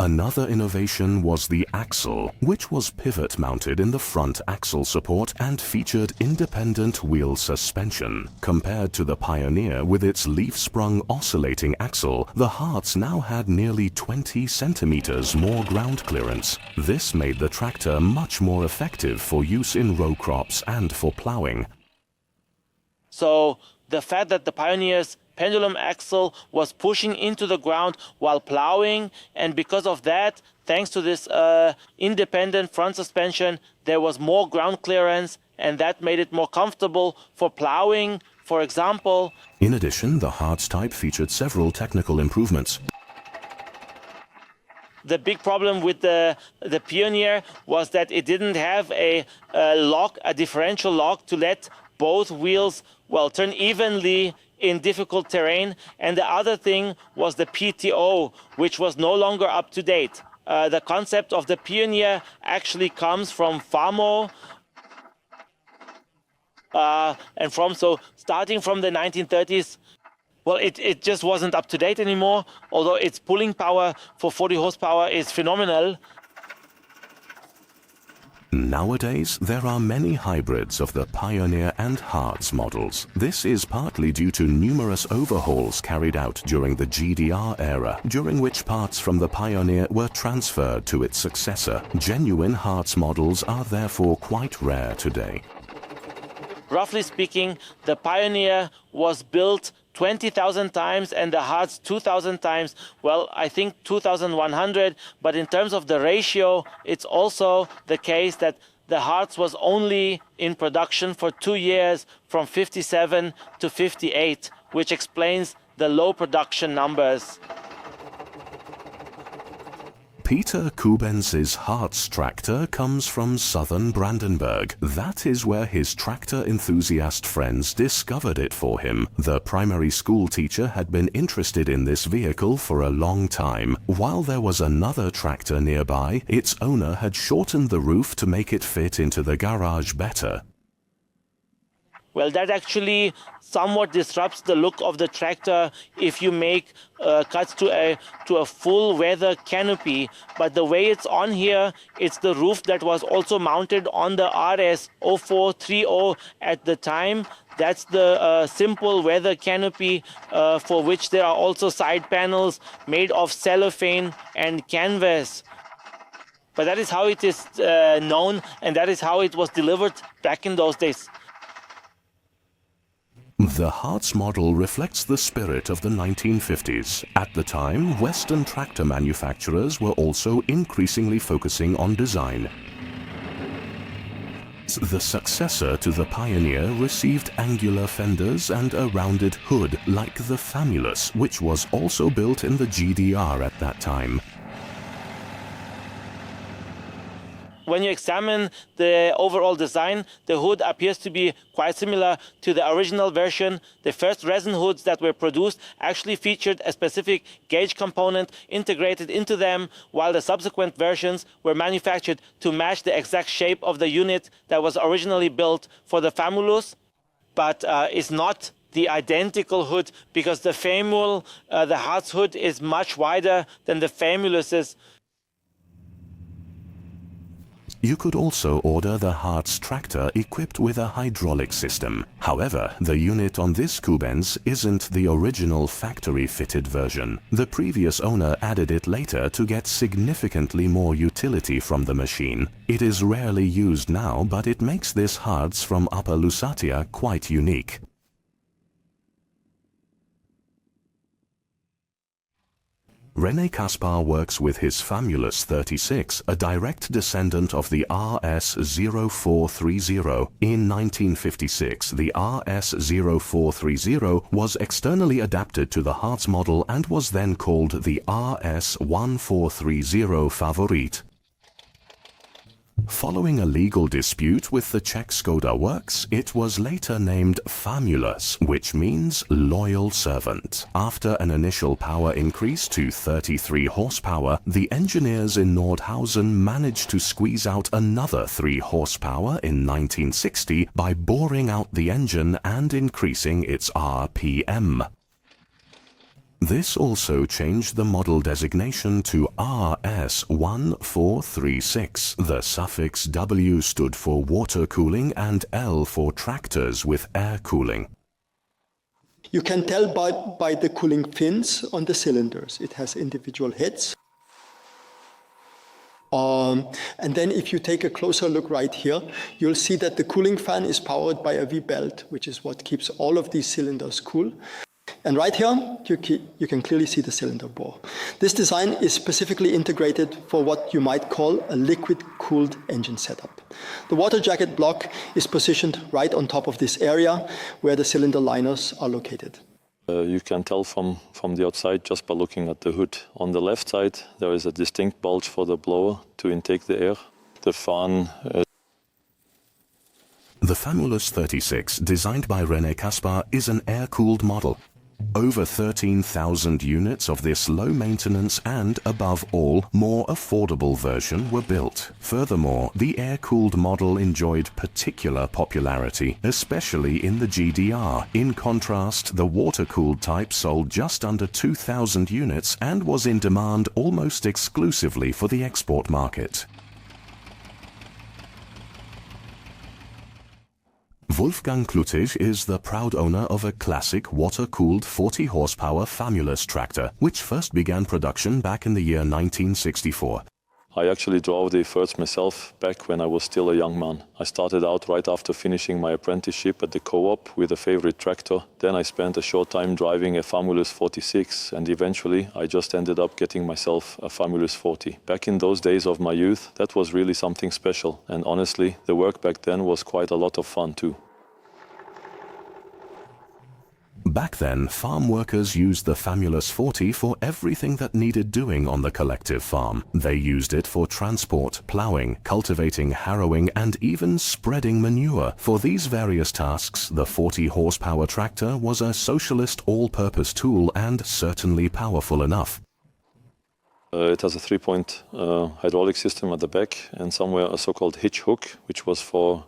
Another innovation was the axle, which was pivot-mounted in the front axle support and featured independent wheel suspension. Compared to the Pioneer with its leaf-sprung oscillating axle, the Harz now had nearly 20 centimeters more ground clearance. This made the tractor much more effective for use in row crops and for plowing. So the fact that the Pioneer's pendulum axle was pushing into the ground while plowing, and because of that, thanks to this independent front suspension, there was more ground clearance, and that made it more comfortable for plowing, for example. In addition, the Harz type featured several technical improvements. The big problem with the Pioneer was that it didn't have a differential lock to let both wheels, turn evenly in difficult terrain. And the other thing was the PTO, which was no longer up to date. The concept of the Pioneer actually comes from FAMO, starting from the 1930s. It just wasn't up to date anymore, although its pulling power for 40 horsepower is phenomenal. Nowadays, there are many hybrids of the Pioneer and Harz models. This is partly due to numerous overhauls carried out during the GDR era, during which parts from the Pioneer were transferred to its successor. Genuine Harz models are therefore quite rare today. Roughly speaking, the Pioneer was built 20,000 times and the Harz 2,000 times. I think 2,100, but in terms of the ratio, it's also the case that the Harz was only in production for 2 years, from 57 to 58, which explains the low production numbers. Peter Kubenz's Harz tractor comes from southern Brandenburg. That is where his tractor enthusiast friends discovered it for him. The primary school teacher had been interested in this vehicle for a long time. While there was another tractor nearby, its owner had shortened the roof to make it fit into the garage better. That actually somewhat disrupts the look of the tractor if you make cuts to a full weather canopy. But the way it's on here, it's the roof that was also mounted on the RS 0430 at the time. That's the simple weather canopy for which there are also side panels made of cellophane and canvas. But that is how it is known, and that is how it was delivered back in those days. The Harz model reflects the spirit of the 1950s. At the time, Western tractor manufacturers were also increasingly focusing on design. The successor to the Pioneer received angular fenders and a rounded hood like the Famulus, which was also built in the GDR at that time. When you examine the overall design, the hood appears to be quite similar to the original version. The first resin hoods that were produced actually featured a specific gauge component integrated into them, while the subsequent versions were manufactured to match the exact shape of the unit that was originally built for the Famulus, but is not the identical hood, because the the Harz hood is much wider than the Famulus's. You could also order the Harz tractor equipped with a hydraulic system. However, the unit on this Kubenz isn't the original factory-fitted version. The previous owner added it later to get significantly more utility from the machine. It is rarely used now, but it makes this Harz from Upper Lusatia quite unique. René Caspar works with his Famulus 36, a direct descendant of the RS-0430. In 1956, the RS-0430 was externally adapted to the Harz model and was then called the RS-1430 Favorit. Following a legal dispute with the Czech Škoda Works, it was later named Famulus, which means loyal servant. After an initial power increase to 33 horsepower, the engineers in Nordhausen managed to squeeze out another 3 horsepower in 1960 by boring out the engine and increasing its RPM. This also changed the model designation to RS-1436. The suffix W stood for water cooling and L for tractors with air cooling. You can tell by the cooling fins on the cylinders. It has individual heads. And then if you take a closer look right here, you'll see that the cooling fan is powered by a V-belt, which is what keeps all of these cylinders cool. And right here, you can clearly see the cylinder bore. This design is specifically integrated for what you might call a liquid-cooled engine setup. The water jacket block is positioned right on top of this area where the cylinder liners are located. You can tell from the outside just by looking at the hood. On the left side, there is a distinct bulge for the blower to intake the air. The fan The Famulus 36, designed by René Caspar, is an air-cooled model. Over 13,000 units of this low-maintenance and, above all, more affordable version were built. Furthermore, the air-cooled model enjoyed particular popularity, especially in the GDR. In contrast, the water-cooled type sold just under 2,000 units and was in demand almost exclusively for the export market. Wolfgang Klutig is the proud owner of a classic water-cooled 40-horsepower Famulus tractor, which first began production back in the year 1964. I actually drove the first myself back when I was still a young man. I started out right after finishing my apprenticeship at the co-op with a favorite tractor. Then I spent a short time driving a Famulus 46, and eventually I just ended up getting myself a Famulus 40. Back in those days of my youth, that was really something special, and honestly, the work back then was quite a lot of fun too. Back then, farm workers used the Famulus 40 for everything that needed doing on the collective farm. They used it for transport, ploughing, cultivating, harrowing, and even spreading manure. For these various tasks, the 40-horsepower tractor was a socialist all-purpose tool and certainly powerful enough. It has a 3-point hydraulic system at the back and somewhere a so-called hitch hook, which was for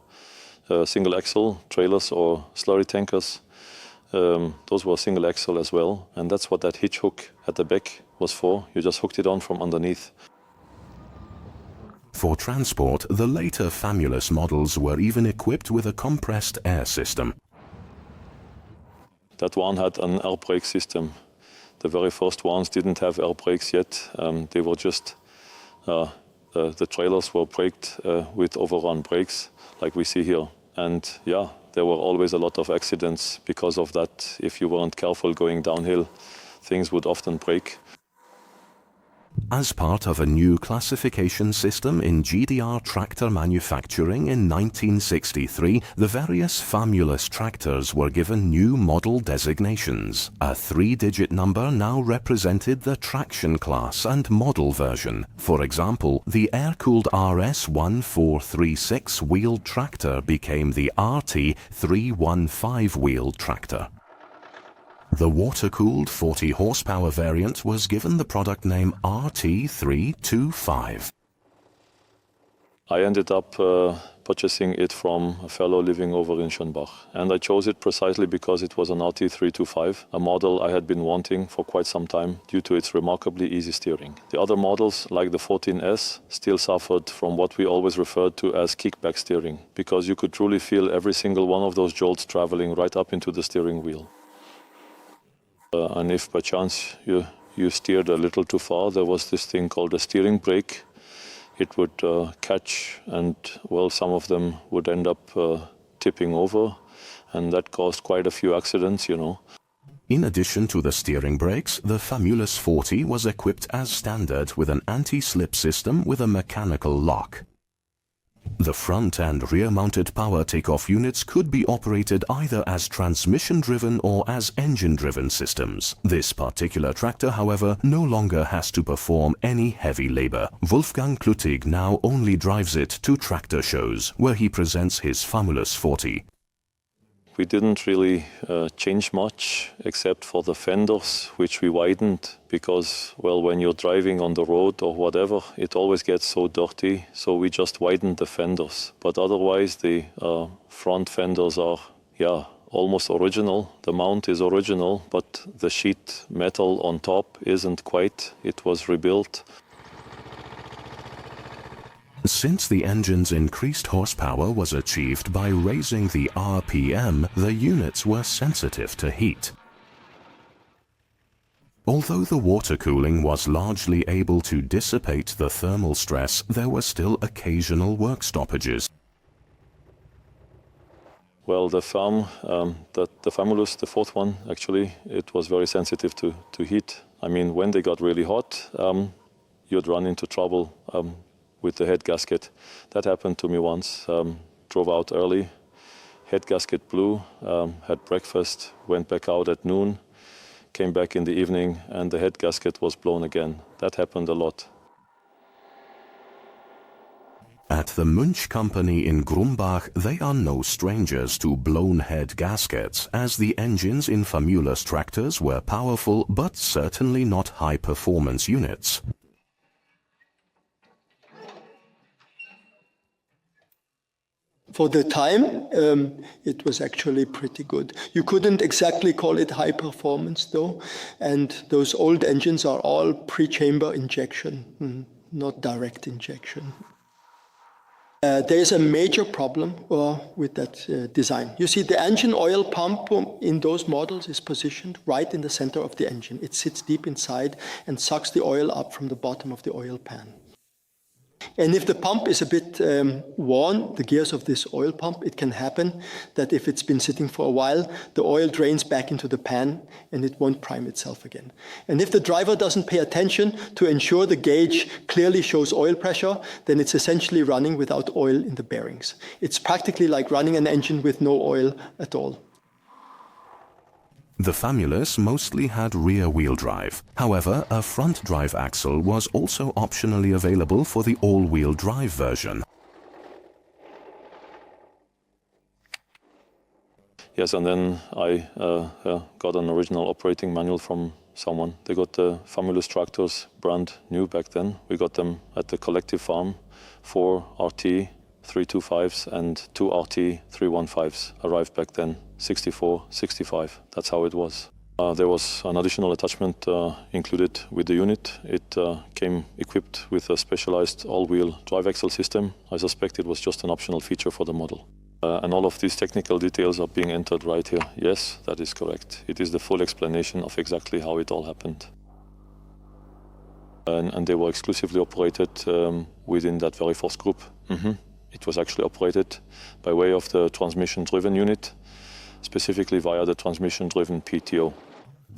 single axle trailers or slurry tankers. Those were single axle as well, and that's what that hitch hook at the back was for. You just hooked it on from underneath. For transport, the later Famulus models were even equipped with a compressed air system. That one had an air brake system. The very first ones didn't have air brakes yet. They were just, the trailers were braked with overrun brakes, like we see here. And yeah, there were always a lot of accidents because of that. If you weren't careful going downhill, things would often break. As part of a new classification system in GDR tractor manufacturing in 1963, the various Famulus tractors were given new model designations. A 3-digit number now represented the traction class and model version. For example, the air-cooled RS-1436 wheeled tractor became the RT-315 wheeled tractor. The water-cooled 40-horsepower variant was given the product name RT325. I ended up purchasing it from a fellow living over in Schönbach. And I chose it precisely because it was an RT325, a model I had been wanting for quite some time due to its remarkably easy steering. The other models, like the 14S, still suffered from what we always referred to as kickback steering, because you could truly feel every single one of those jolts traveling right up into the steering wheel. And if by chance you steered a little too far, there was this thing called a steering brake. It would catch, and well, some of them would end up tipping over, and that caused quite a few accidents, you know. In addition to the steering brakes, the Famulus 40 was equipped as standard with an anti-slip system with a mechanical lock. The front and rear-mounted power takeoff units could be operated either as transmission-driven or as engine-driven systems. This particular tractor, however, no longer has to perform any heavy labor. Wolfgang Kluttig now only drives it to tractor shows, where he presents his Famulus 40. We didn't really change much except for the fenders, which we widened because, well, when you're driving on the road or whatever, it always gets so dirty, so we just widened the fenders. But otherwise, the front fenders are, yeah, almost original. The mount is original, but the sheet metal on top isn't quite. It was rebuilt. Since the engine's increased horsepower was achieved by raising the RPM, the units were sensitive to heat. Although the water cooling was largely able to dissipate the thermal stress, there were still occasional work stoppages. Well, the Famulus, the fourth one, actually, it was very sensitive to heat. I mean, when they got really hot, you'd run into trouble with the head gasket. That happened to me once. Drove out early, head gasket blew, had breakfast, went back out at noon, came back in the evening, and the head gasket was blown again. That happened a lot. At the Munch company in Grumbach, they are no strangers to blown head gaskets, as the engines in Famulus tractors were powerful but certainly not high-performance units. For the time, it was actually pretty good. You couldn't exactly call it high performance though, and those old engines are all pre-chamber injection, not direct injection. There's a major problem with that design. You see, the engine oil pump in those models is positioned right in the center of the engine. It sits deep inside and sucks the oil up from the bottom of the oil pan. And if the pump is a bit worn, the gears of this oil pump, it can happen that if it's been sitting for a while, the oil drains back into the pan and it won't prime itself again. And if the driver doesn't pay attention to ensure the gauge clearly shows oil pressure, then it's essentially running without oil in the bearings. It's practically like running an engine with no oil at all. The Famulus mostly had rear-wheel drive. However, a front drive axle was also optionally available for the all-wheel drive version. Yes, and then I got an original operating manual from someone. They got the Famulus tractors brand new back then. We got them at the collective farm, 4 RT 325s and 2 RT 315s arrived back then, 64, 65, that's how it was. There was an additional attachment included with the unit. It came equipped with a specialized all-wheel drive axle system. I suspect it was just an optional feature for the model. And all of these technical details are being entered right here. Yes, that is correct. It is the full explanation of exactly how it all happened. And they were exclusively operated within that very first group. It was actually operated by way of the transmission-driven unit, specifically via the transmission-driven PTO.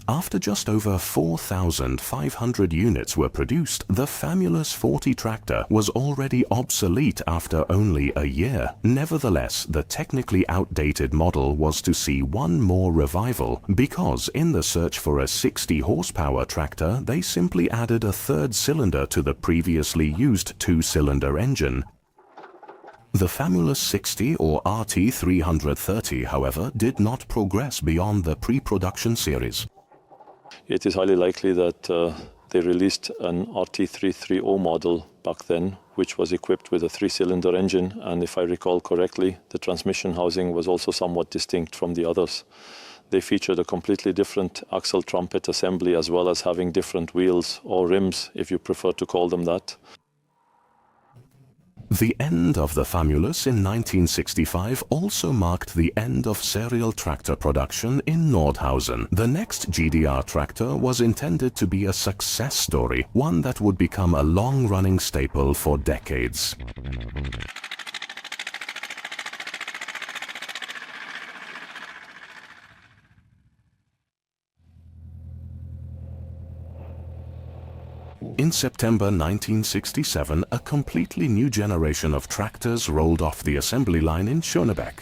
After just over 4,500 units were produced, the Famulus 40 tractor was already obsolete after only a year. Nevertheless, the technically outdated model was to see one more revival, because in the search for a 60-horsepower tractor, they simply added a third cylinder to the previously used two-cylinder engine. The Famulus 60 or RT 330, however, did not progress beyond the pre-production series. It is highly likely that they released an RT 330 model back then, which was equipped with a 3-cylinder engine, and if I recall correctly, the transmission housing was also somewhat distinct from the others. They featured a completely different axle trumpet assembly, as well as having different wheels or rims, if you prefer to call them that. The end of the Famulus in 1965 also marked the end of serial tractor production in Nordhausen. The next GDR tractor was intended to be a success story, one that would become a long-running staple for decades. In September 1967, a completely new generation of tractors rolled off the assembly line in Schönebeck.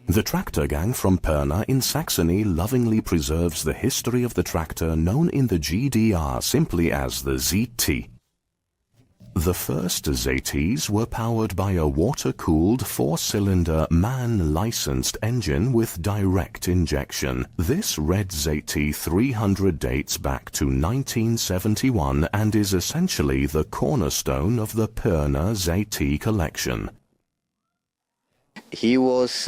The tractor gang from Pirna in Saxony lovingly preserves the history of the tractor known in the GDR simply as the ZT. The first ZTs were powered by a water-cooled four-cylinder man-licensed engine with direct injection. This red ZT 300 dates back to 1971 and is essentially the cornerstone of the Pirna ZT collection. He was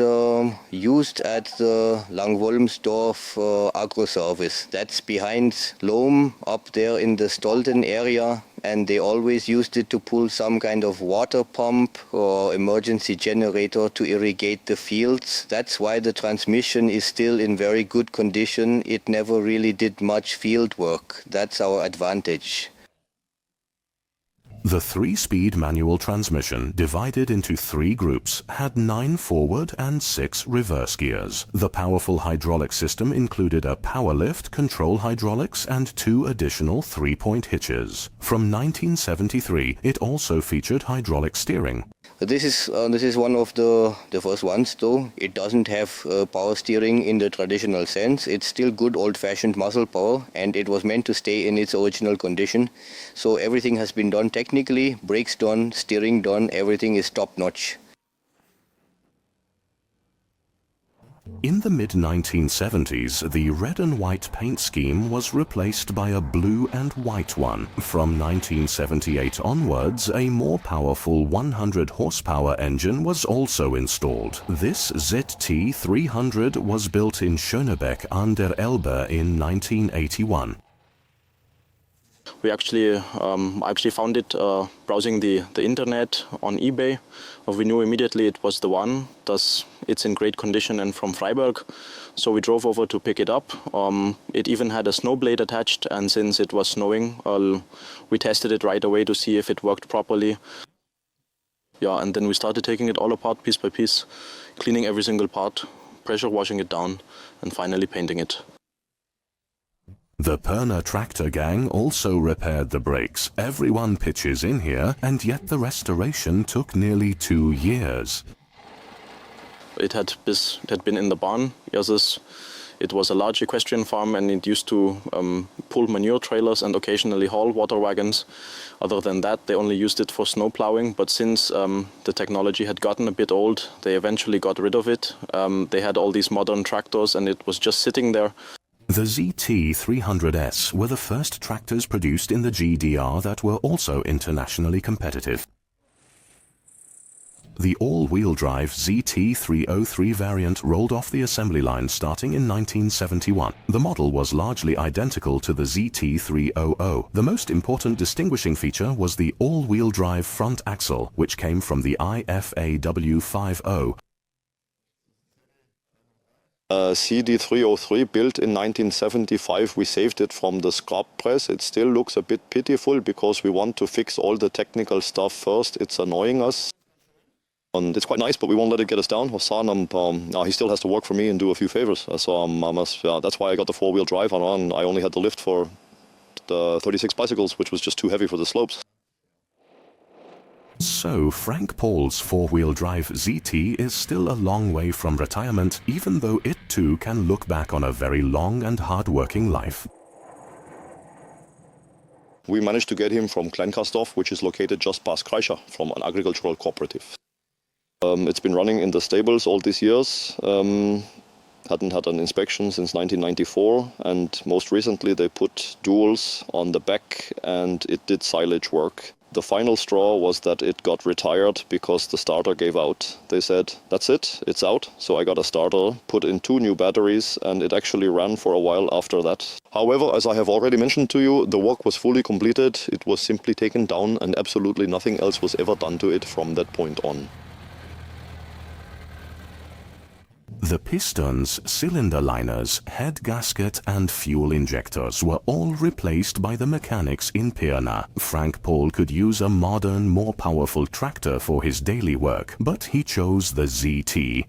used at the Langwolmsdorf agro service. That's behind Lohm, up there in the Stolten area, and they always used it to pull some kind of water pump or emergency generator to irrigate the fields. That's why the transmission is still in very good condition. It never really did much field work. That's our advantage. The 3-speed manual transmission, divided into 3 groups, had 9 forward and 6 reverse gears. The powerful hydraulic system included a power lift, control hydraulics, and 2 additional 3-point hitches. From 1973, it also featured hydraulic steering. This is one of the first ones, though. It doesn't have power steering in the traditional sense. It's still good old-fashioned muscle power, and it was meant to stay in its original condition. So everything has been done technically, brakes done, steering done, everything is top-notch. In the mid-1970s, the red and white paint scheme was replaced by a blue and white one. From 1978 onwards, a more powerful 100 horsepower engine was also installed. This ZT 300 was built in Schönebeck an der Elbe in 1981. We actually found it browsing the internet on eBay. We knew immediately it was the one, thus it's in great condition and from Freiburg. So we drove over to pick it up. It even had a snow blade attached, and since it was snowing, we tested it right away to see if it worked properly. Yeah, and then we started taking it all apart piece by piece, cleaning every single part, pressure washing it down, and finally painting it. The Pirna tractor gang also repaired the brakes. Everyone pitches in here, and yet the restoration took nearly 2 years. It had been in the barn. Yes, it was a large equestrian farm, and it used to pull manure trailers and occasionally haul water wagons. Other than that, they only used it for snow plowing. But since the technology had gotten a bit old, they eventually got rid of it. They had all these modern tractors, and it was just sitting there. The ZT 300S were the first tractors produced in the GDR that were also internationally competitive. The all-wheel drive ZT 303 variant rolled off the assembly line starting in 1971. The model was largely identical to the ZT 300. The most important distinguishing feature was the all-wheel drive front axle, which came from the IFAW 50. CD303 built in 1975, we saved it from the scrap press. It still looks a bit pitiful because we want to fix all the technical stuff first. It's annoying us. And it's quite nice, but we won't let it get us down. He still has to work for me and do a few favors. So that's why I got the 4-wheel drive on. I only had the lift for the 36 bicycles, which was just too heavy for the slopes. So Frank Paul's 4-wheel drive ZT is still a long way from retirement, even though it too can look back on a very long and hard-working life. We managed to get him from Kleinkastorf, which is located just past Kreischer, from an agricultural cooperative. It's been running in the stables all these years. Hadn't had an inspection since 1994, and most recently they put duals on the back and it did silage work. The final straw was that it got retired because the starter gave out. They said, that's it, it's out. So I got a starter, put in 2 new batteries, and it actually ran for a while after that. However, as I have already mentioned to you, the work was fully completed. It was simply taken down and absolutely nothing else was ever done to it from that point on. The pistons, cylinder liners, head gasket and fuel injectors were all replaced by the mechanics in Pirna. Frank Paul could use a modern, more powerful tractor for his daily work, but he chose the ZT.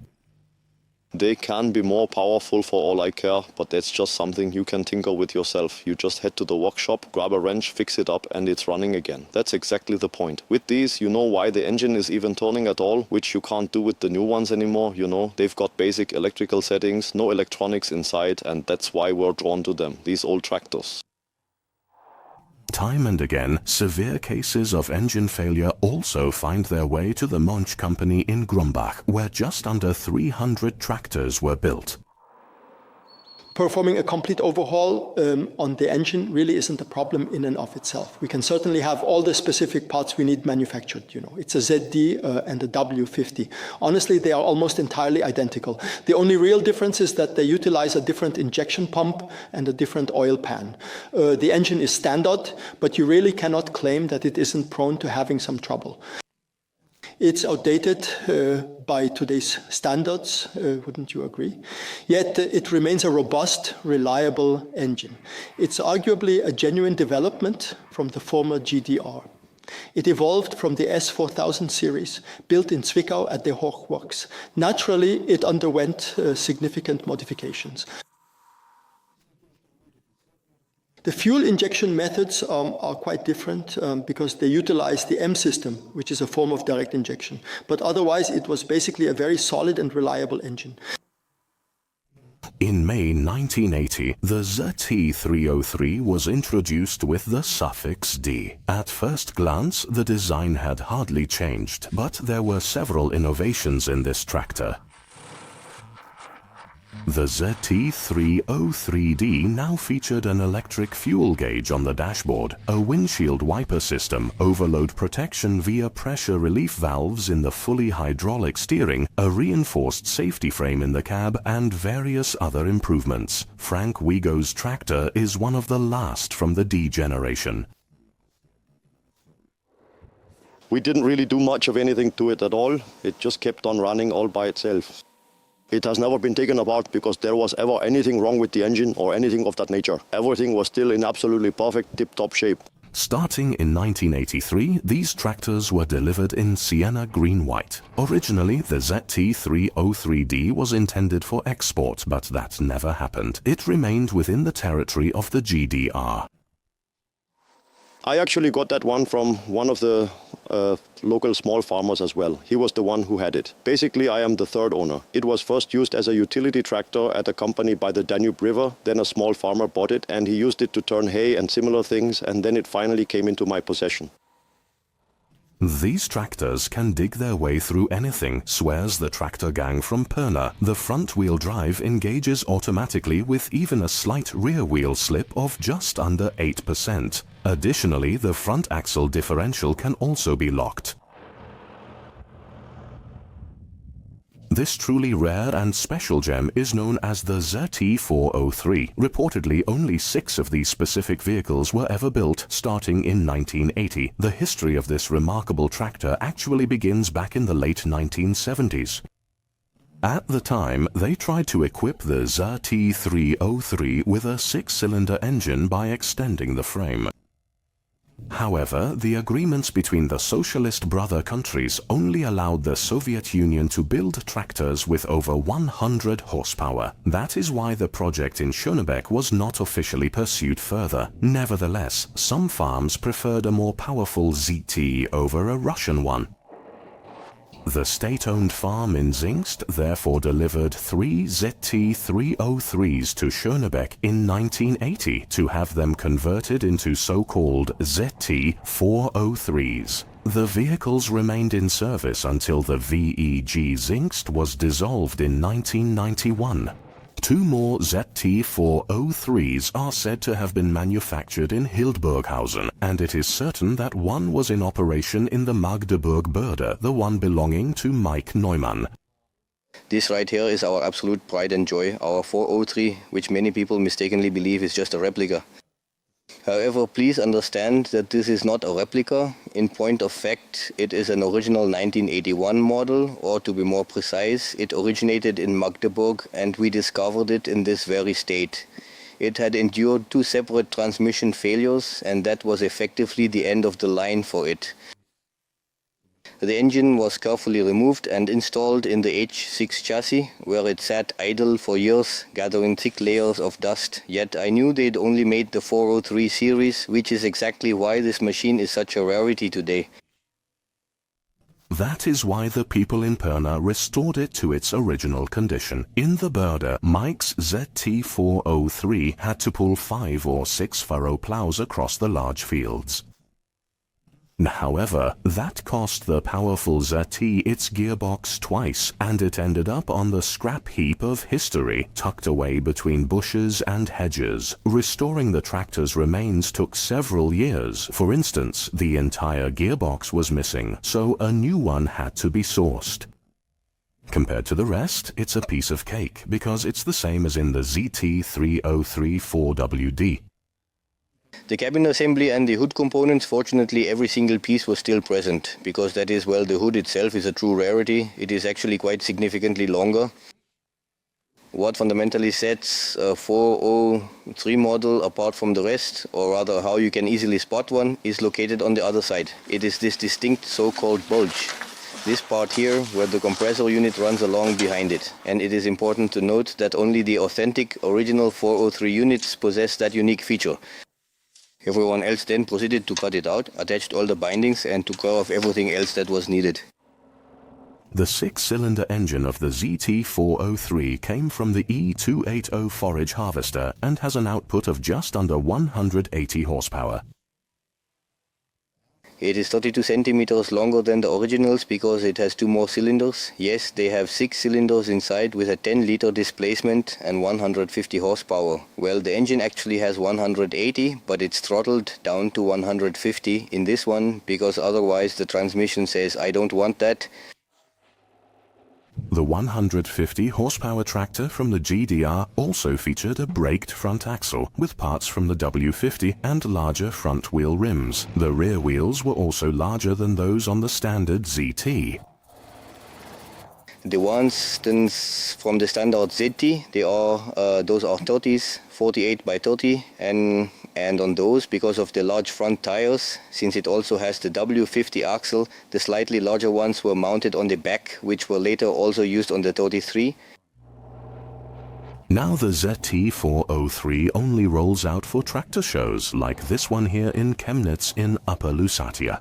They can be more powerful for all I care, but that's just something you can tinker with yourself. You just head to the workshop, grab a wrench, fix it up, and it's running again. That's exactly the point. With these, you know why the engine is even turning at all, which you can't do with the new ones anymore, you know. They've got basic electrical settings, no electronics inside, and that's why we're drawn to them, these old tractors. Time and again, severe cases of engine failure also find their way to the Monch company in Grumbach, where just under 300 tractors were built. Performing a complete overhaul on the engine really isn't a problem in and of itself. We can certainly have all the specific parts we need manufactured. You know, it's a ZD and a W50. Honestly, they are almost entirely identical. The only real difference is that they utilize a different injection pump and a different oil pan. The engine is standard, but you really cannot claim that it isn't prone to having some trouble. It's outdated by today's standards, wouldn't you agree? Yet it remains a robust, reliable engine. It's arguably a genuine development from the former GDR. It evolved from the S4000 series, built in Zwickau at the Hochworks. Naturally, it underwent significant modifications. The fuel injection methods are quite different because they utilize the M system, which is a form of direct injection. But otherwise, it was basically a very solid and reliable engine. In May 1980, the ZT303 was introduced with the suffix D. At first glance, the design had hardly changed, but there were several innovations in this tractor. The ZT303D now featured an electric fuel gauge on the dashboard, a windshield wiper system, overload protection via pressure relief valves in the fully hydraulic steering, a reinforced safety frame in the cab, and various other improvements. Frank Wigo's tractor is one of the last from the D generation. We didn't really do much of anything to it at all. It just kept on running all by itself. It has never been taken apart because there was ever anything wrong with the engine or anything of that nature. Everything was still in absolutely perfect tip-top shape. Starting in 1983, these tractors were delivered in Sienna green-white. Originally, the ZT303D was intended for export, but that never happened. It remained within the territory of the GDR. I actually got that one from one of the local small farmers as well. He was the one who had it. Basically, I am the third owner. It was first used as a utility tractor at a company by the Danube River. Then a small farmer bought it and he used it to turn hay and similar things, and then it finally came into my possession. These tractors can dig their way through anything, swears the tractor gang from Pirna. The front-wheel drive engages automatically with even a slight rear-wheel slip of just under 8%. Additionally, the front axle differential can also be locked. This truly rare and special gem is known as the ZT403. Reportedly, only 6 of these specific vehicles were ever built, starting in 1980. The history of this remarkable tractor actually begins back in the late 1970s. At the time, they tried to equip the ZT303 with a 6-cylinder engine by extending the frame. However, the agreements between the socialist brother countries only allowed the Soviet Union to build tractors with over 100 horsepower. That is why the project in Schönebeck was not officially pursued further. Nevertheless, some farms preferred a more powerful ZT over a Russian one. The state-owned farm in Zingst therefore delivered 3 ZT303s to Schönebeck in 1980 to have them converted into so-called ZT403s. The vehicles remained in service until the VEG Zingst was dissolved in 1991. 2 more ZT403s are said to have been manufactured in Hildburghausen, and it is certain that one was in operation in the Magdeburg Börde, the one belonging to Mike Neumann. This right here is our absolute pride and joy, our 403, which many people mistakenly believe is just a replica. However, please understand that this is not a replica. In point of fact, it is an original 1981 model, or to be more precise, it originated in Magdeburg and we discovered it in this very state. It had endured 2 separate transmission failures and that was effectively the end of the line for it. The engine was carefully removed and installed in the H6 chassis, where it sat idle for years, gathering thick layers of dust. Yet I knew they'd only made the 403 series, which is exactly why this machine is such a rarity today. That is why the people in Pirna restored it to its original condition. In the Börde, Mike's ZT403 had to pull 5 or 6 furrow plows across the large fields. However, that cost the powerful ZT its gearbox twice, and it ended up on the scrap heap of history, tucked away between bushes and hedges. Restoring the tractor's remains took several years. For instance, the entire gearbox was missing, so a new one had to be sourced. Compared to the rest, it's a piece of cake, because it's the same as in the ZT303 4WD. The cabin assembly and the hood components, fortunately every single piece was still present, because that is, well, the hood itself is a true rarity. It is actually quite significantly longer. What fundamentally sets a 403 model apart from the rest, or rather how you can easily spot one, is located on the other side. It is this distinct so-called bulge. This part here, where the compressor unit runs along behind it. And it is important to note that only the authentic original 403 units possess that unique feature. Everyone else then proceeded to cut it out, attached all the bindings, and took care of everything else that was needed. The 6-cylinder engine of the ZT403 came from the E280 forage harvester and has an output of just under 180 horsepower. It is 32 centimeters longer than the originals because it has 2 more cylinders. Yes, they have 6 cylinders inside with a 10-liter displacement and 150 horsepower. Well, the engine actually has 180, but it's throttled down to 150 in this one because otherwise the transmission says, I don't want that. The 150 horsepower tractor from the GDR also featured a braked front axle with parts from the W50 and larger front wheel rims. The rear wheels were also larger than those on the standard ZT. The ones from the standard ZT, those are 30s, 48 by 30, and on those, because of the large front tires, since it also has the W50 axle, the slightly larger ones were mounted on the back, which were later also used on the 33. Now the ZT403 only rolls out for tractor shows like this one here in Chemnitz in Upper Lusatia.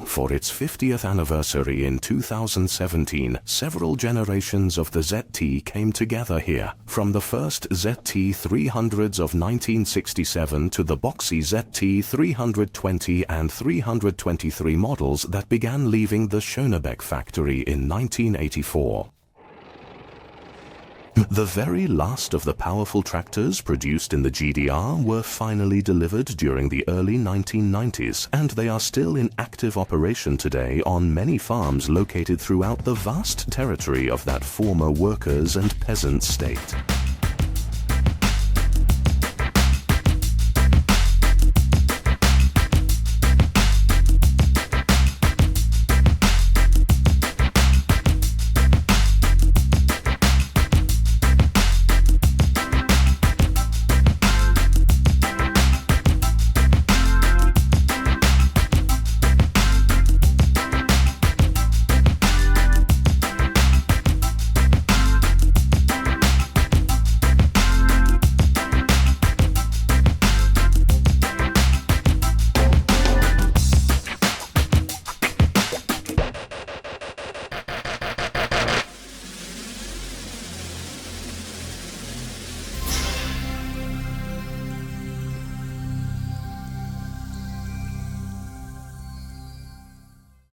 For its 50th anniversary in 2017, several generations of the ZT came together here, from the first ZT300s of 1967 to the boxy ZT320 and 323 models that began leaving the Schönebeck factory in 1984. The very last of the powerful tractors produced in the GDR were finally delivered during the early 1990s, and they are still in active operation today on many farms located throughout the vast territory of that former workers' and peasant state.